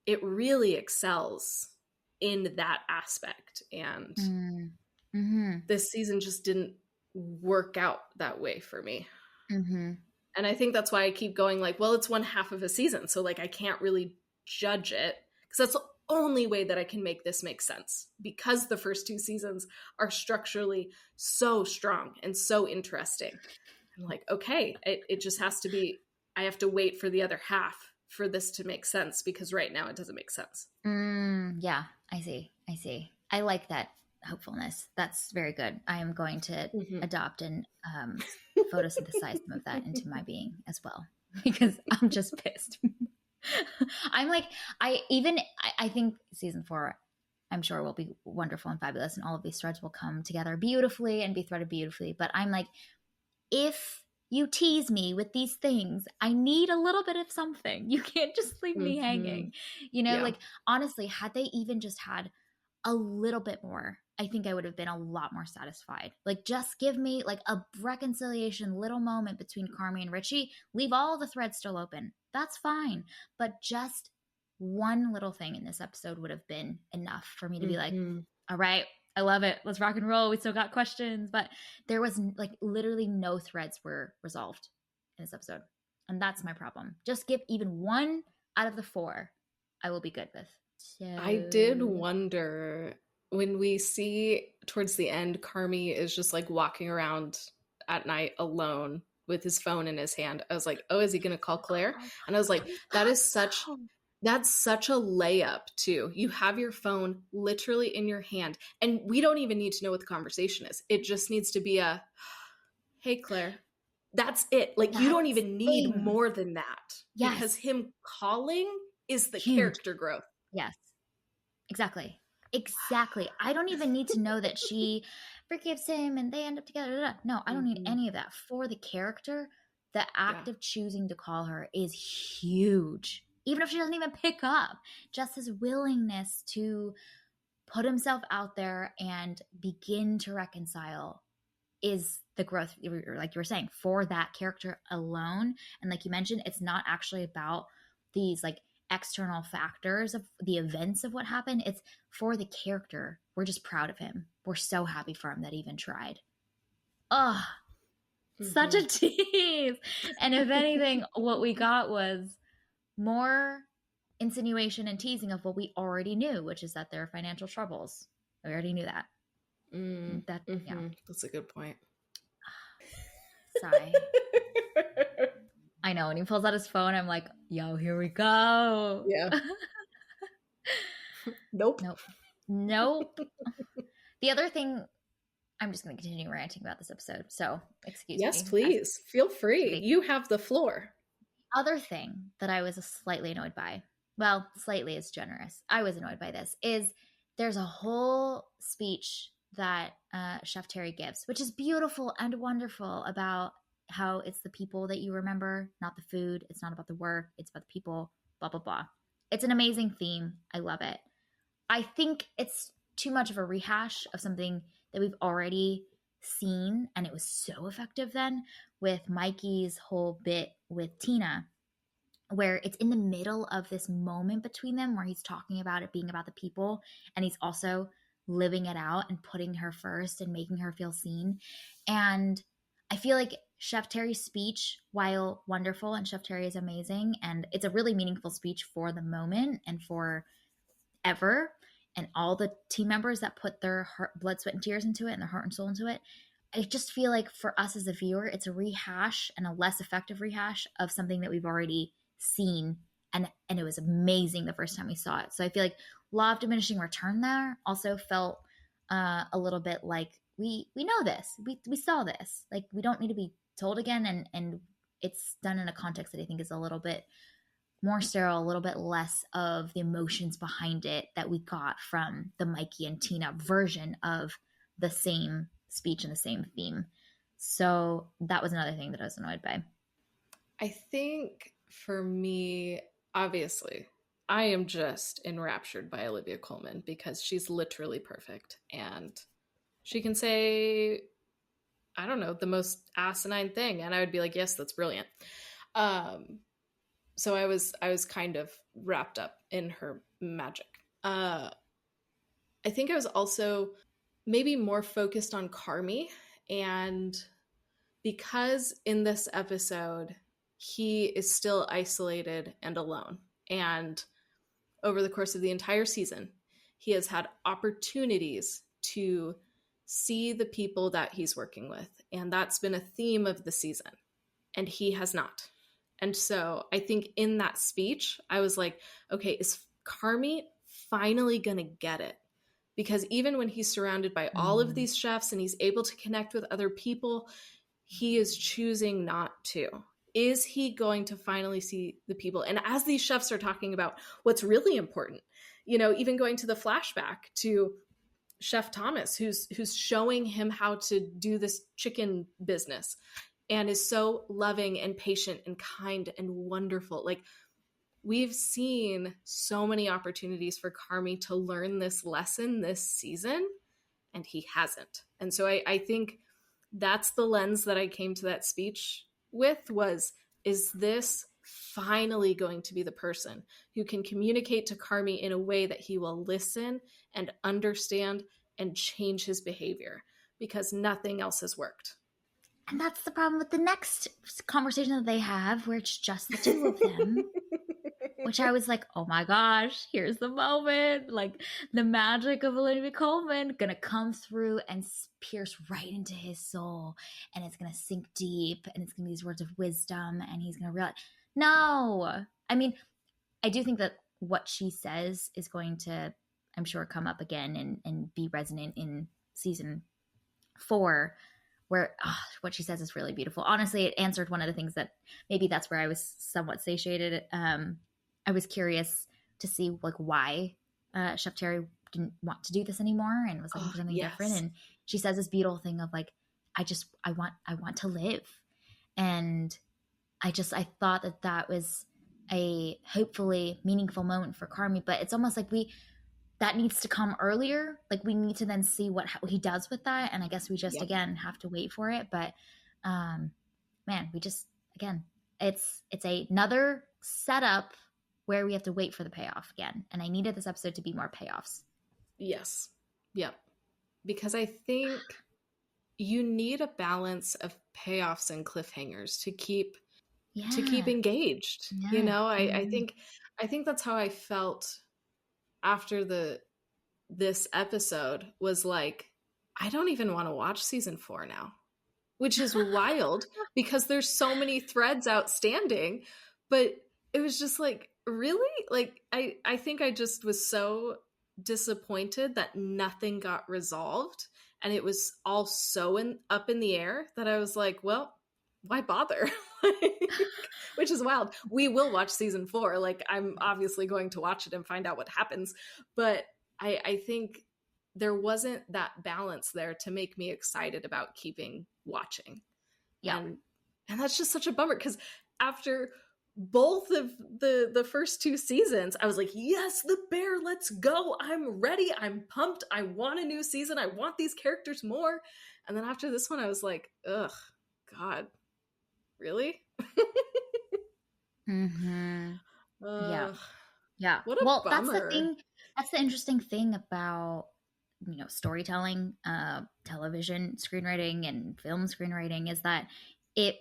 it really excels in that aspect. And this season just didn't work out that way for me. And I think that's why I keep going like, well, it's one half of a season, so like I can't really judge it, because that's the only way that I can make this make sense, because the first 2 seasons are structurally so strong and so interesting. I'm like, okay, it just has to be, I have to wait for the other half for this to make sense, because right now it doesn't make sense. Yeah, I see. I like that hopefulness. That's very good. I am going to adopt and photosynthesize some of that into my being as well, because I'm just pissed. I'm like, I think season 4, I'm sure will be wonderful and fabulous, and all of these threads will come together beautifully and be threaded beautifully. But I'm like, if you tease me with these things, I need a little bit of something. You can't just leave me hanging. You know, like honestly, had they even just had a little bit more, I think I would have been a lot more satisfied. Like, just give me like a reconciliation little moment between Carmi and Richie. Leave all the threads still open. That's fine. But just one little thing in this episode would have been enough for me to be like, all right, I love it. Let's rock and roll. We still got questions. But there was like literally no threads were resolved in this episode. And that's my problem. Just give even 1 out of the 4. I will be good with. So... I did wonder when we see towards the end, Carmi is just like walking around at night alone with his phone in his hand. I was like, oh, is he going to call Claire? And I was like, that's such a layup too. You have your phone literally in your hand, and we don't even need to know what the conversation is. It just needs to be a, hey, Claire. That's it. Like, you don't even need more than that. Yes. Because him calling is the character growth. Yes, exactly. I don't even need to know that she forgives him and they end up together. No, I don't need any of that. For the character, the act of choosing to call her is huge. Even if she doesn't even pick up, just his willingness to put himself out there and begin to reconcile is the growth, like you were saying, for that character alone. And like you mentioned, it's not actually about these like external factors of the events of what happened. It's for the character. We're just proud of him. We're so happy for him that he even tried. Such a tease. And if anything, what we got was more insinuation and teasing of what we already knew, which is that there are financial troubles. We already knew that. That's a good point. Sigh. I know. When he pulls out his phone, I'm like, yo, here we go. Yeah. Nope. The other thing, I'm just going to continue ranting about this episode. So excuse me. Yes, please. Feel free. You have the floor. Other thing that I was slightly annoyed by, well, slightly is generous. I was annoyed by this, is there's a whole speech that Chef Terry gives, which is beautiful and wonderful, about how it's the people that you remember, not the food. It's not about the work. It's about the people, blah, blah, blah. It's an amazing theme. I love it. I think it's too much of a rehash of something that we've already seen, and it was so effective then with Mikey's whole bit with Tina, where it's in the middle of this moment between them where he's talking about it being about the people, and he's also living it out and putting her first and making her feel seen. And I feel like Chef Terry's speech, while wonderful, and Chef Terry is amazing, and it's a really meaningful speech for the moment and for ever, and all the team members that put their heart, blood, sweat, and tears into it and their heart and soul into it. I just feel like for us as a viewer, it's a rehash and a less effective rehash of something that we've already seen. And it was amazing the first time we saw it. So I feel like law of diminishing return there also felt a little bit like we know this. We saw this. Like, we don't need to be told again. And it's done in a context that I think is a little bit more sterile, a little bit less of the emotions behind it that we got from the Mikey and Tina version of the same speech and the same theme. So that was another thing that I was annoyed by. I think for me, obviously, I am just enraptured by Olivia Colman because she's literally perfect. And she can say, I don't know, the most asinine thing. And I would be like, yes, that's brilliant. So I was kind of wrapped up in her magic. I think I was also maybe more focused on Carmi, and because in this episode he is still isolated and alone, and over the course of the entire season he has had opportunities to see the people that he's working with, and that's been a theme of the season, and he has not. And so I think in that speech, I was like, okay, is Carmi finally going to get it? Because even when he's surrounded by all of these chefs and he's able to connect with other people, he is choosing not to. Is he going to finally see the people? And as these chefs are talking about what's really important, you know, even going to the flashback to Chef Thomas, who's showing him how to do this chicken business, and is so loving and patient and kind and wonderful. Like, we've seen so many opportunities for Carmi to learn this lesson this season, and he hasn't. And so I think that's the lens that I came to that speech with was, is this finally going to be the person who can communicate to Carmi in a way that he will listen and understand and change his behavior? Because nothing else has worked. And that's the problem with the next conversation that they have, where it's just the two of them. Which I was like, oh my gosh, here's the moment. Like, the magic of Olivia Colman gonna come through and pierce right into his soul. And it's gonna sink deep. And it's gonna be these words of wisdom. And he's gonna realize, no. I mean, I do think that what she says is going to, I'm sure, come up again and be resonant in season 4, where what she says is really beautiful. Honestly, it answered one of the things that maybe that's where I was somewhat satiated. I was curious to see like why Chef Terry didn't want to do this anymore and was looking for something different. And she says this beautiful thing of like, I want to live. And I thought that was a hopefully meaningful moment for Carmi, but it's almost like that needs to come earlier. Like, we need to then see how he does with that. And I guess we just, again, have to wait for it. But man, we just, again, it's another setup where we have to wait for the payoff again. And I needed this episode to be more payoffs. Yes. Yep. Because I think you need a balance of payoffs and cliffhangers to keep engaged. Yeah. You know, I think that's how I felt after this episode, was like, I don't even want to watch season 4 now, which is wild because there's so many threads outstanding, but it was just like, really? Like, I think I just was so disappointed that nothing got resolved, and it was all so up in the air that I was like, well, why bother? Which is wild. We will watch season 4. Like, I'm obviously going to watch it and find out what happens. But I think there wasn't that balance there to make me excited about keeping watching. Yeah. And that's just such a bummer, because after both of the first 2 seasons, I was like, yes, the bear, let's go. I'm ready. I'm pumped. I want a new season. I want these characters more. And then after this one, I was like, ugh, God, really? Yeah. What a bummer. That's the thing. That's the interesting thing about storytelling, television screenwriting, and film screenwriting is that it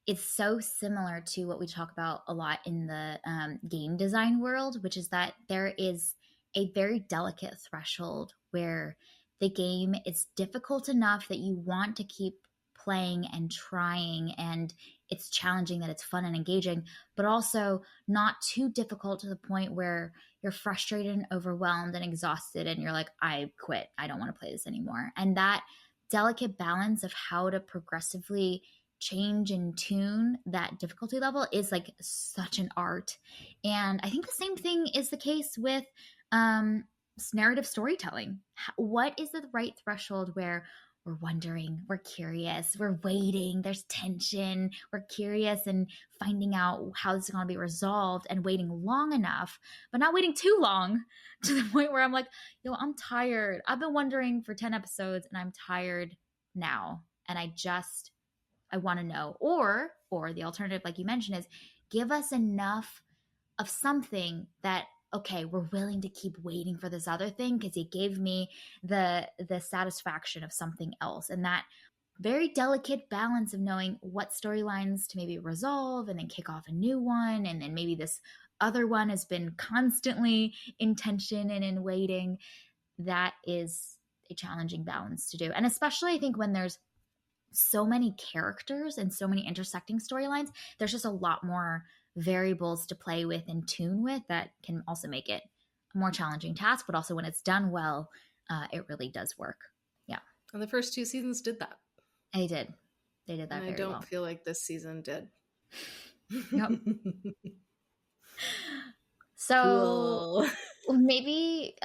it's so similar to what we talk about a lot in the game design world, which is that there is a very delicate threshold where the game is difficult enough that you want to keep playing and trying, and it's challenging, that it's fun and engaging, but also not too difficult to the point where you're frustrated and overwhelmed and exhausted and you're like, I quit, I don't want to play this anymore. And that delicate balance of how to progressively change and tune that difficulty level is like such an art. And I think the same thing is the case with narrative storytelling. What is the right threshold where we're wondering, we're curious, we're waiting, there's tension, we're curious and finding out how this is going to be resolved, and waiting long enough, but not waiting too long to the point where I'm like, I'm tired. I've been wondering for 10 episodes and I'm tired now. And I want to know. Or the alternative, like you mentioned, is give us enough of something that, okay, we're willing to keep waiting for this other thing because it gave me the satisfaction of something else. And that very delicate balance of knowing what storylines to maybe resolve and then kick off a new one, and then maybe this other one has been constantly in tension and in waiting. That is a challenging balance to do. And especially I think when there's so many characters and so many intersecting storylines, there's just a lot more variables to play with and tune with that can also make it a more challenging task. But also when it's done well, it really does work. Yeah. And the first 2 seasons did that. They did that and very I don't well. feel like this season did. Yep. So cool. Maybe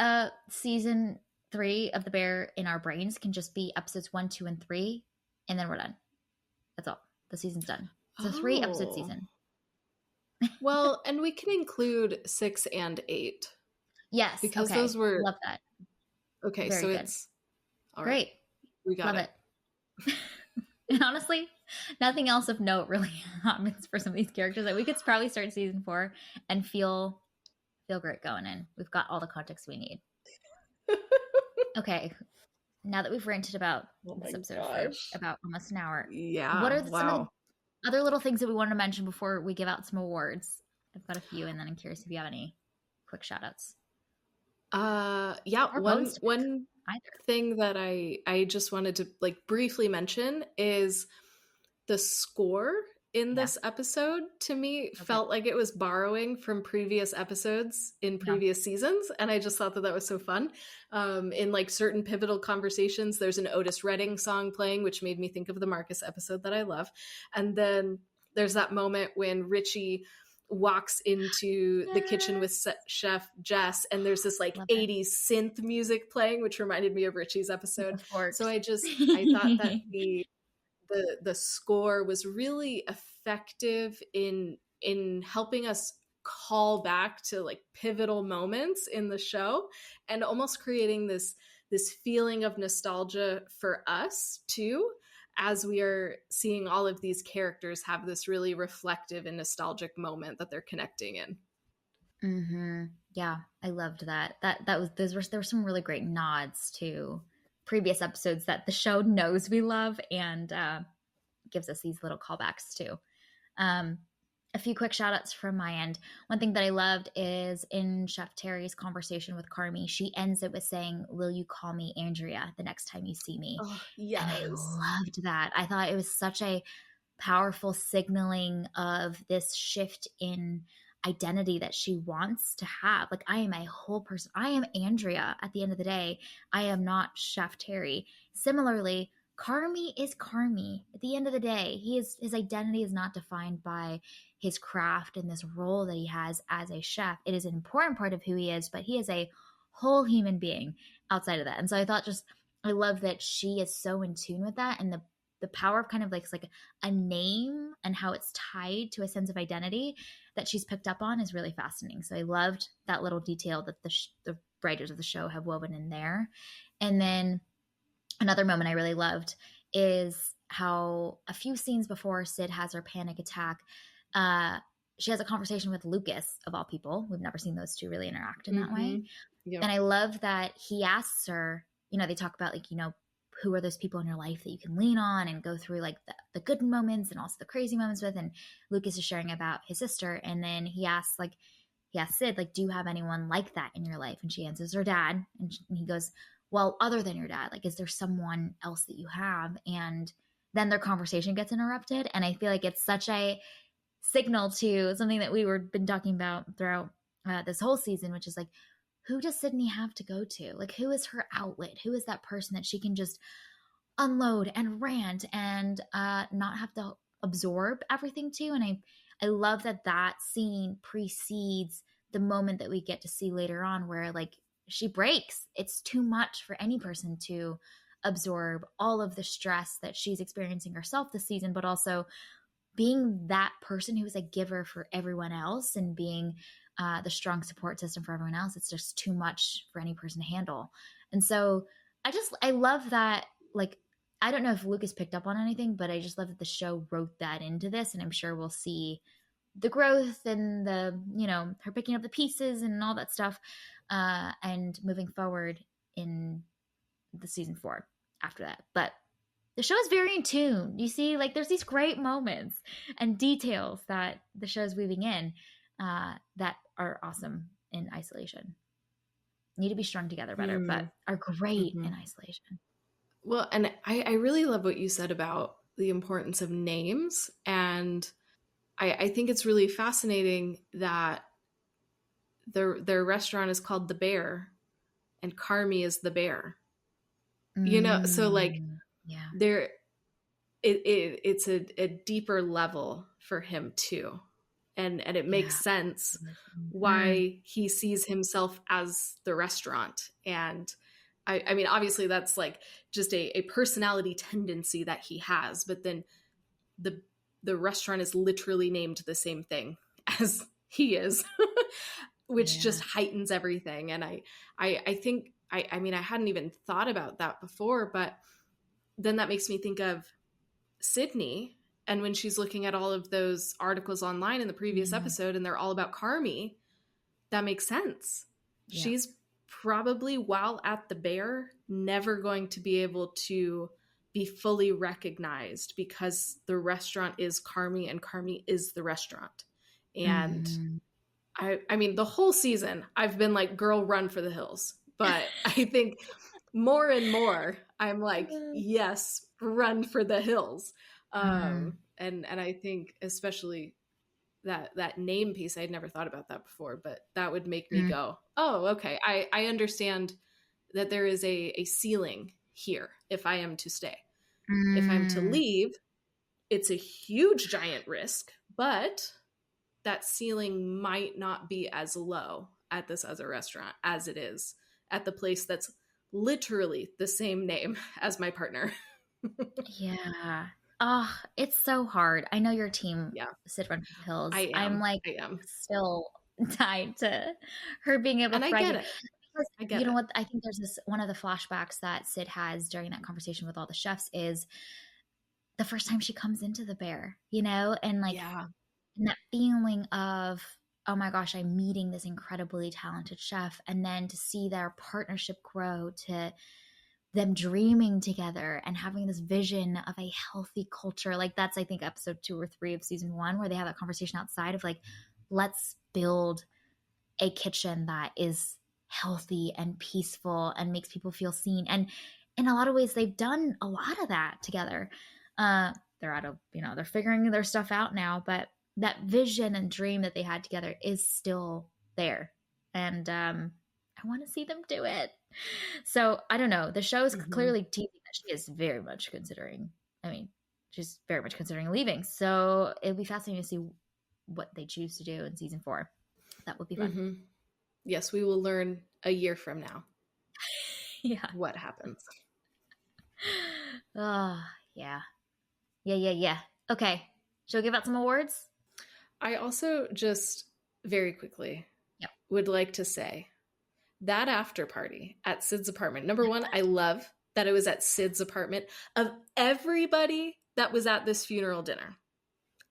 season 3 of The Bear in Our Brains can just be episodes 1, 2, and 3, and then we're done. That's all. The season's done. It's a 3-episode season. Well, and we can include 6 and 8. Yes, because okay. those were love that. Okay, Very so good. it's all great. Right. We got love it. And honestly, nothing else of note really happens for some of these characters. That we could probably start season 4 and feel great going in. We've got all the context we need. Okay, now that we've ranted about this episode for about almost an hour, what are some of the other little things that we wanted to mention before we give out some awards? I've got a few, and then I'm curious if you have any quick shout outs. Yeah, one thing that I just wanted to briefly mention is the score in this episode. To me, felt like it was borrowing from previous episodes in previous seasons, and I just thought that was so fun. In certain pivotal conversations, there's an Otis Redding song playing, which made me think of the Marcus episode that I love. And then there's that moment when Richie walks into the kitchen with Chef Jess, and there's this 80s synth music playing, which reminded me of Richie's episode. So I thought that the score was really effective in helping us call back to pivotal moments in the show, and almost creating this feeling of nostalgia for us too, as we are seeing all of these characters have this really reflective and nostalgic moment that they're connecting in. Mm-hmm. Yeah, I loved that. There were some really great nods to previous episodes that the show knows we love, and gives us these little callbacks too. A few quick shout outs from my end. One thing that I loved is in Chef Terry's conversation with Carmy, she ends it with saying, "Will you call me Andrea the next time you see me?" Oh, yes. And I loved that. I thought it was such a powerful signaling of this shift in identity that she wants to have. I am a whole person. I am Andrea at the end of the day. I am not Chef Terry. Similarly, Carmy is Carmy. At the end of the day, his identity is not defined by his craft and this role that he has as a chef. It is an important part of who he is, but he is a whole human being outside of that. And so I love that she is so in tune with that, and the power of kind of like a name and how it's tied to a sense of identity that she's picked up on is really fascinating. So I loved that little detail that the writers of the show have woven in there. And then another moment I really loved is how a few scenes before Sid has her panic attack, she has a conversation with Lucas, of all people. We've never seen those two really interact in that way. Yep. And I love that he asks her, they talk about like, who are those people in your life that you can lean on and go through like the good moments and also the crazy moments with. And Lucas is sharing about his sister. And then he asks Sid, like, do you have anyone like that in your life? And she answers her dad. And he goes, well, other than your dad, like, is there someone else that you have? And then their conversation gets interrupted. And I feel like it's such a signal to something that we were been talking about throughout this whole season, which is like, who does Sydney have to go to? Like, who is her outlet? Who is that person that she can just unload and rant and not have to absorb everything to? And I love that scene precedes the moment that we get to see later on where like she breaks. It's too much for any person to absorb all of the stress that she's experiencing herself this season, but also being that person who is a giver for everyone else and being the strong support system for everyone else. It's just too much for any person to handle. And so I love that. Like, I don't know if Lucas picked up on anything, but I just love that the show wrote that into this. And I'm sure we'll see the growth and the, her picking up the pieces and all that stuff and moving forward in the season 4 after that. But the show is very in tune. You see, like, there's these great moments and details that the show is weaving in that are awesome in isolation. Need to be strung together better, but are great in isolation. Well, and I really love what you said about the importance of names. And I think it's really fascinating that their restaurant is called The Bear and Carmi is the bear. So like yeah. It's a deeper level for him too. And it makes sense why he sees himself as the restaurant. And I mean, obviously that's like just a personality tendency that he has, but then the restaurant is literally named the same thing as he is, which just heightens everything. And I think, I mean, I hadn't even thought about that before, but then that makes me think of Sydney. And when she's looking at all of those articles online in the previous episode, and they're all about Carmi, that makes sense. Yeah. She's probably, while at the Bear, never going to be able to be fully recognized because the restaurant is Carmi and Carmi is the restaurant. And I mean, the whole season, I've been like, girl, run for the hills. But I think more and more, I'm like, yes, run for the hills. And I think especially that name piece, I'd never thought about that before, but that would make me go, oh, okay. I understand that there is a ceiling here if I am to stay. If I'm to leave, it's a huge, giant risk, but that ceiling might not be as low at this other restaurant as it is at the place that's literally the same name as my partner. Yeah. Oh, it's so hard. I know your team, Sid Run for the Hills. I'm like still tied to her being able to. And I get it. I get you know what? I think there's this one of the flashbacks that Sid has during that conversation with all the chefs is the first time she comes into the Bear, and like and that feeling of, oh my gosh, I'm meeting this incredibly talented chef. And then to see their partnership grow to them dreaming together and having this vision of a healthy culture. Like that's, I think, episode 2 or 3 of season 1, where they have that conversation outside of like, let's build a kitchen that is healthy and peaceful and makes people feel seen. And in a lot of ways, they've done a lot of that together. They're out of, they're figuring their stuff out now, but that vision and dream that they had together is still there. And I want to see them do it. So I don't know. The show is clearly teasing that she is very much considering, she's very much considering leaving. So it'll be fascinating to see what they choose to do in season 4. That would be fun. Yes, we will learn a year from now. What happens. Oh, yeah. Yeah. Okay. Shall we give out some awards? I also just very quickly would like to say that after party at Sid's apartment. Number one, I love that it was at Sid's apartment. Of everybody that was at this funeral dinner,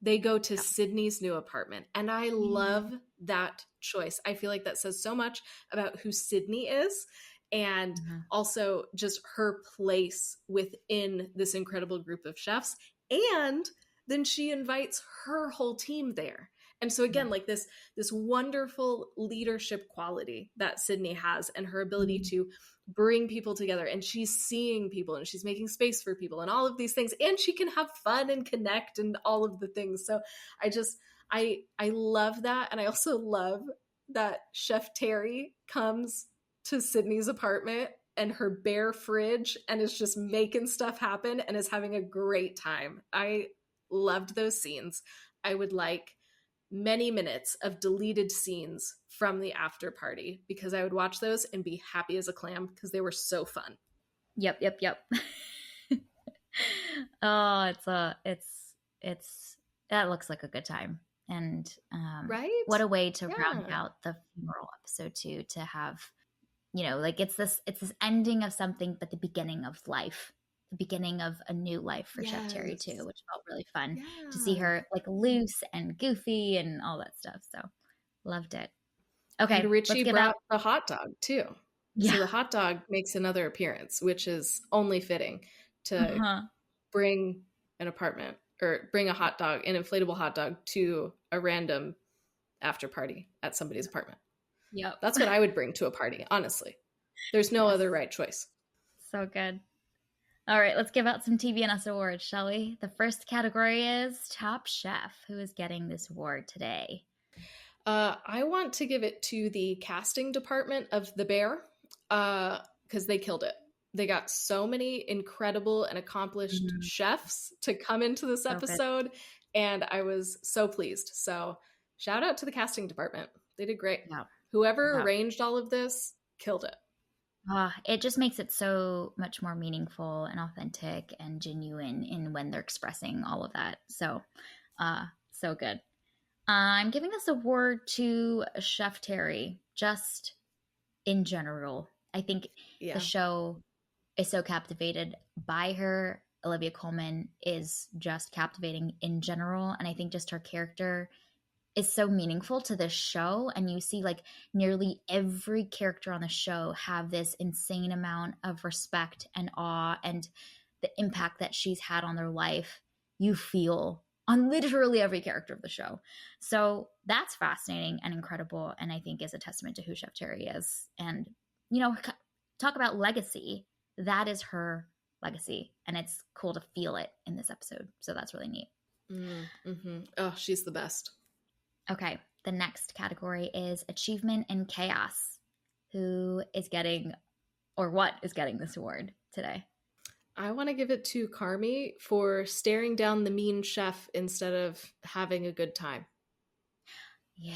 they go to Sydney's new apartment. And I love that choice. I feel like that says so much about who Sydney is. and Mhm. also just her place within this incredible group of chefs. And then she invites her whole team there. And so Yeah. again, like this wonderful leadership quality that Sydney has, and her ability Mhm. to bring people together, and she's seeing people and she's making space for people and all of these things, and she can have fun and connect and all of the things. So I love that. And I also love that Chef Terry comes to Sydney's apartment and her bare fridge and is just making stuff happen and is having a great time. I loved those scenes. I would like many minutes of deleted scenes from the after party, because I would watch those and be happy as a clam because they were so fun. Yep. Oh, it's that looks like a good time. And Right? what a way to round Yeah. out the funeral episode too, to have, like it's this ending of something, but the beginning of life, the beginning of a new life for Chef Terry too, Yes. which felt really fun to see Yeah. her like loose and goofy and all that stuff. So loved it. And Okay, let's Richie give out. brought the hot dog too. So Yeah. the hot dog makes another appearance, which is only fitting to Uh-huh. bring an apartment or bring a hot dog, an inflatable hot dog, to a random after party at somebody's apartment. Yep. That's what I would bring to a party, honestly. There's no Yes. other right choice. So good. All right, let's give out some TVNS awards, shall we? The first category is Top Chef. Who is getting this award today? I want to give it to the casting department of The Bear, because they killed it. They got so many incredible and accomplished Mhm. chefs to come into this So good. episode, and I was so pleased. So shout out to the casting department. They did great. Yeah. Whoever Yeah. arranged all of this killed it. It just makes it so much more meaningful and authentic and genuine in when they're expressing all of that. So, so good. I'm giving this award to Chef Terry, just in general. I think the Yeah. show is so captivated by her. Olivia Colman is just captivating in general. And I think just her character is so meaningful to this show. And you see like nearly every character on the show have this insane amount of respect and awe, and the impact that she's had on their life you feel on literally every character of the show. So that's fascinating and incredible, and I think is a testament to who Chef Terry is. And talk about legacy. That is her legacy, and it's cool to feel it in this episode. So that's really neat. Mm-hmm. Oh, she's the best. Okay, the next category is Achievement in Chaos. Who is getting, or what is getting this award today? I want to give it to Carmi for staring down the mean chef instead of having a good time. Yeah,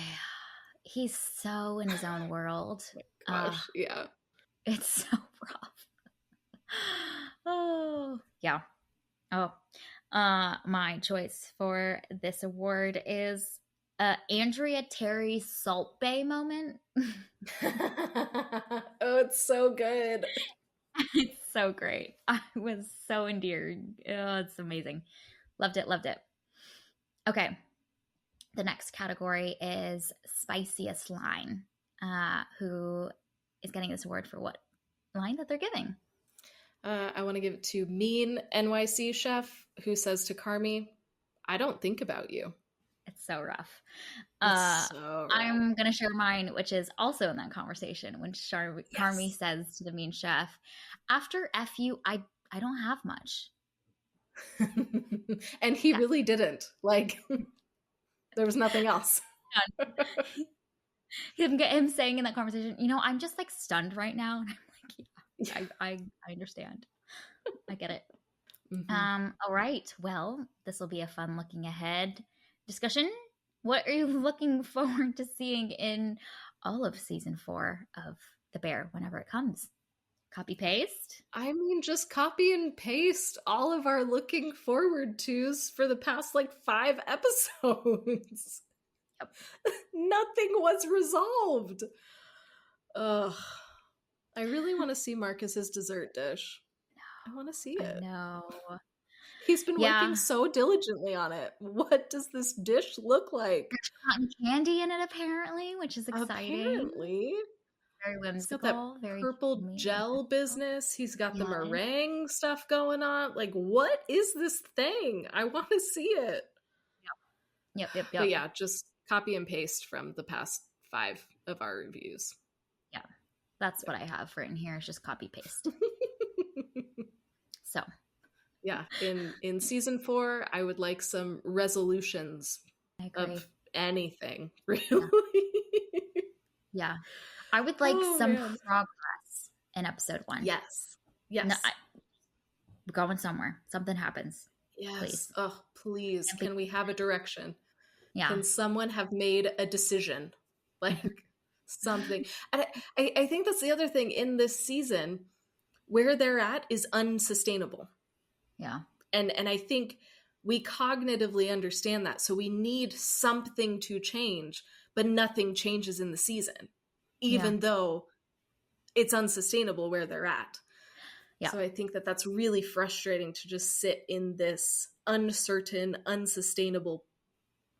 he's so in his own world. Gosh, yeah. It's so rough. Oh, yeah. Oh, my choice for this award is Andrea Terry's Salt Bay moment. Oh, it's so good. It's so great. I was so endeared. Oh, it's amazing. Loved it. Okay. The next category is Spiciest Line. Who is getting this award for what line that they're giving? I want to give it to mean NYC chef who says to Carmi, "I don't think about you." It's so rough. It's so rough. I'm going to share mine, which is also in that conversation when Carmi says to the mean chef, "After F you, I don't have much." And he really didn't. Like, there was nothing else. Him saying in that conversation, I'm just like stunned right now. And I'm like, yeah, I understand. I get it. Mm-hmm. All right. Well, this will be a fun looking ahead discussion. What are you looking forward to seeing in all of season 4 of The Bear whenever it comes? Copy paste? I mean, just copy and paste all of our looking forward tos for the past like 5 episodes. Yep. Nothing was resolved. Ugh. I really want to see Marcus's dessert dish. I want to see it. No. He's been working so diligently on it. What does this dish look like? There's cotton candy in it, apparently, which is exciting. Apparently. Very He's got that whimsical, very purple dreamy and gel whimsical. business. He's got the Yes. meringue stuff going on. Like, what is this thing? I want to see it. Yep. But yeah, just copy and paste from the past 5 of our reviews. Yeah. That's what I have written here. Is just copy paste. So yeah, in season 4, I would like some resolutions I agree. of anything, really. Yeah. I would like Oh, some man. progress in episode 1. Yes. No, we're going somewhere. Something happens. Yes. Please. Oh, please. Can we have a direction? Yeah. Can someone have made a decision? Like something. And I think that's the other thing in this season. Where they're at is unsustainable. Yeah. And I think we cognitively understand that. So we need something to change, but nothing changes in the season, even though it's unsustainable where they're at. Yeah. So I think that that's really frustrating to just sit in this uncertain, unsustainable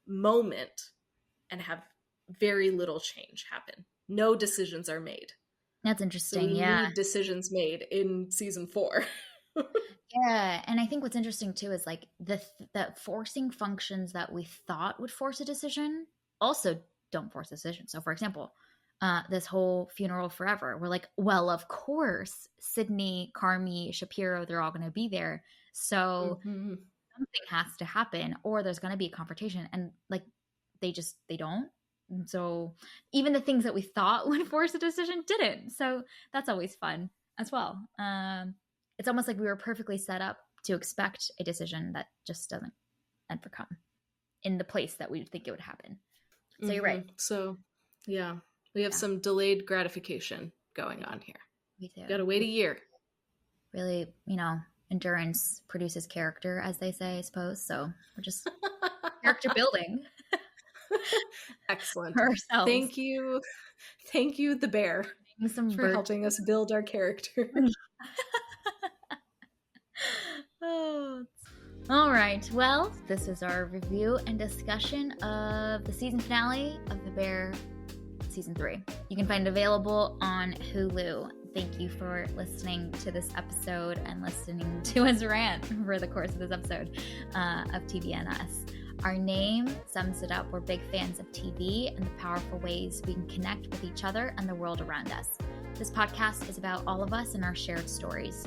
moment and have very little change happen. No decisions are made. That's interesting. So we need decisions made in season 4. Yeah, and I think what's interesting too is like the forcing functions that we thought would force a decision also don't force a decision. So, for example, this whole funeral forever, we're like, well, of course, Sydney, Carmi, Shapiro, they're all going to be there. So something has to happen, or there's going to be a confrontation, and like they don't. And so even the things that we thought would force a decision didn't. So that's always fun as well. It's almost like we were perfectly set up to expect a decision that just doesn't ever come in the place that we would think it would happen. So you're right. So yeah, we have some delayed gratification going on here. We do. Gotta wait a year. Really, endurance produces character, as they say, I suppose. So we're just character building. Excellent. For ourselves. Thank you, the bear, for helping us build our character. All right. Well, this is our review and discussion of the season finale of The Bear season 3. You can find it available on Hulu. Thank you for listening to this episode and listening to us rant for the course of this episode of TVNS. Our name sums it up. We're big fans of TV and the powerful ways we can connect with each other and the world around us. This podcast is about all of us and our shared stories.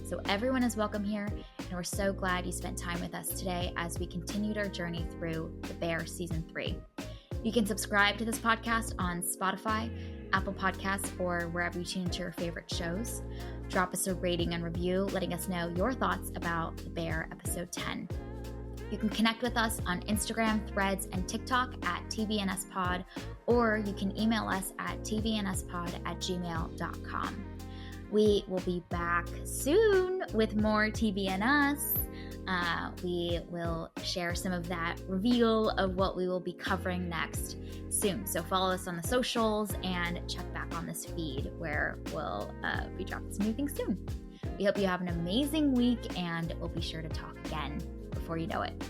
So everyone is welcome here, and we're so glad you spent time with us today as we continued our journey through The Bear Season 3. You can subscribe to this podcast on Spotify, Apple Podcasts, or wherever you tune into your favorite shows. Drop us a rating and review, letting us know your thoughts about The Bear Episode 10. You can connect with us on Instagram, Threads, and TikTok at TVNSPod, or you can email us at tvnspod@gmail.com. We will be back soon with more TVNS. We will share some of that reveal of what we will be covering next soon. So follow us on the socials and check back on this feed where we'll be dropping some new things soon. We hope you have an amazing week, and we'll be sure to talk again before you know it.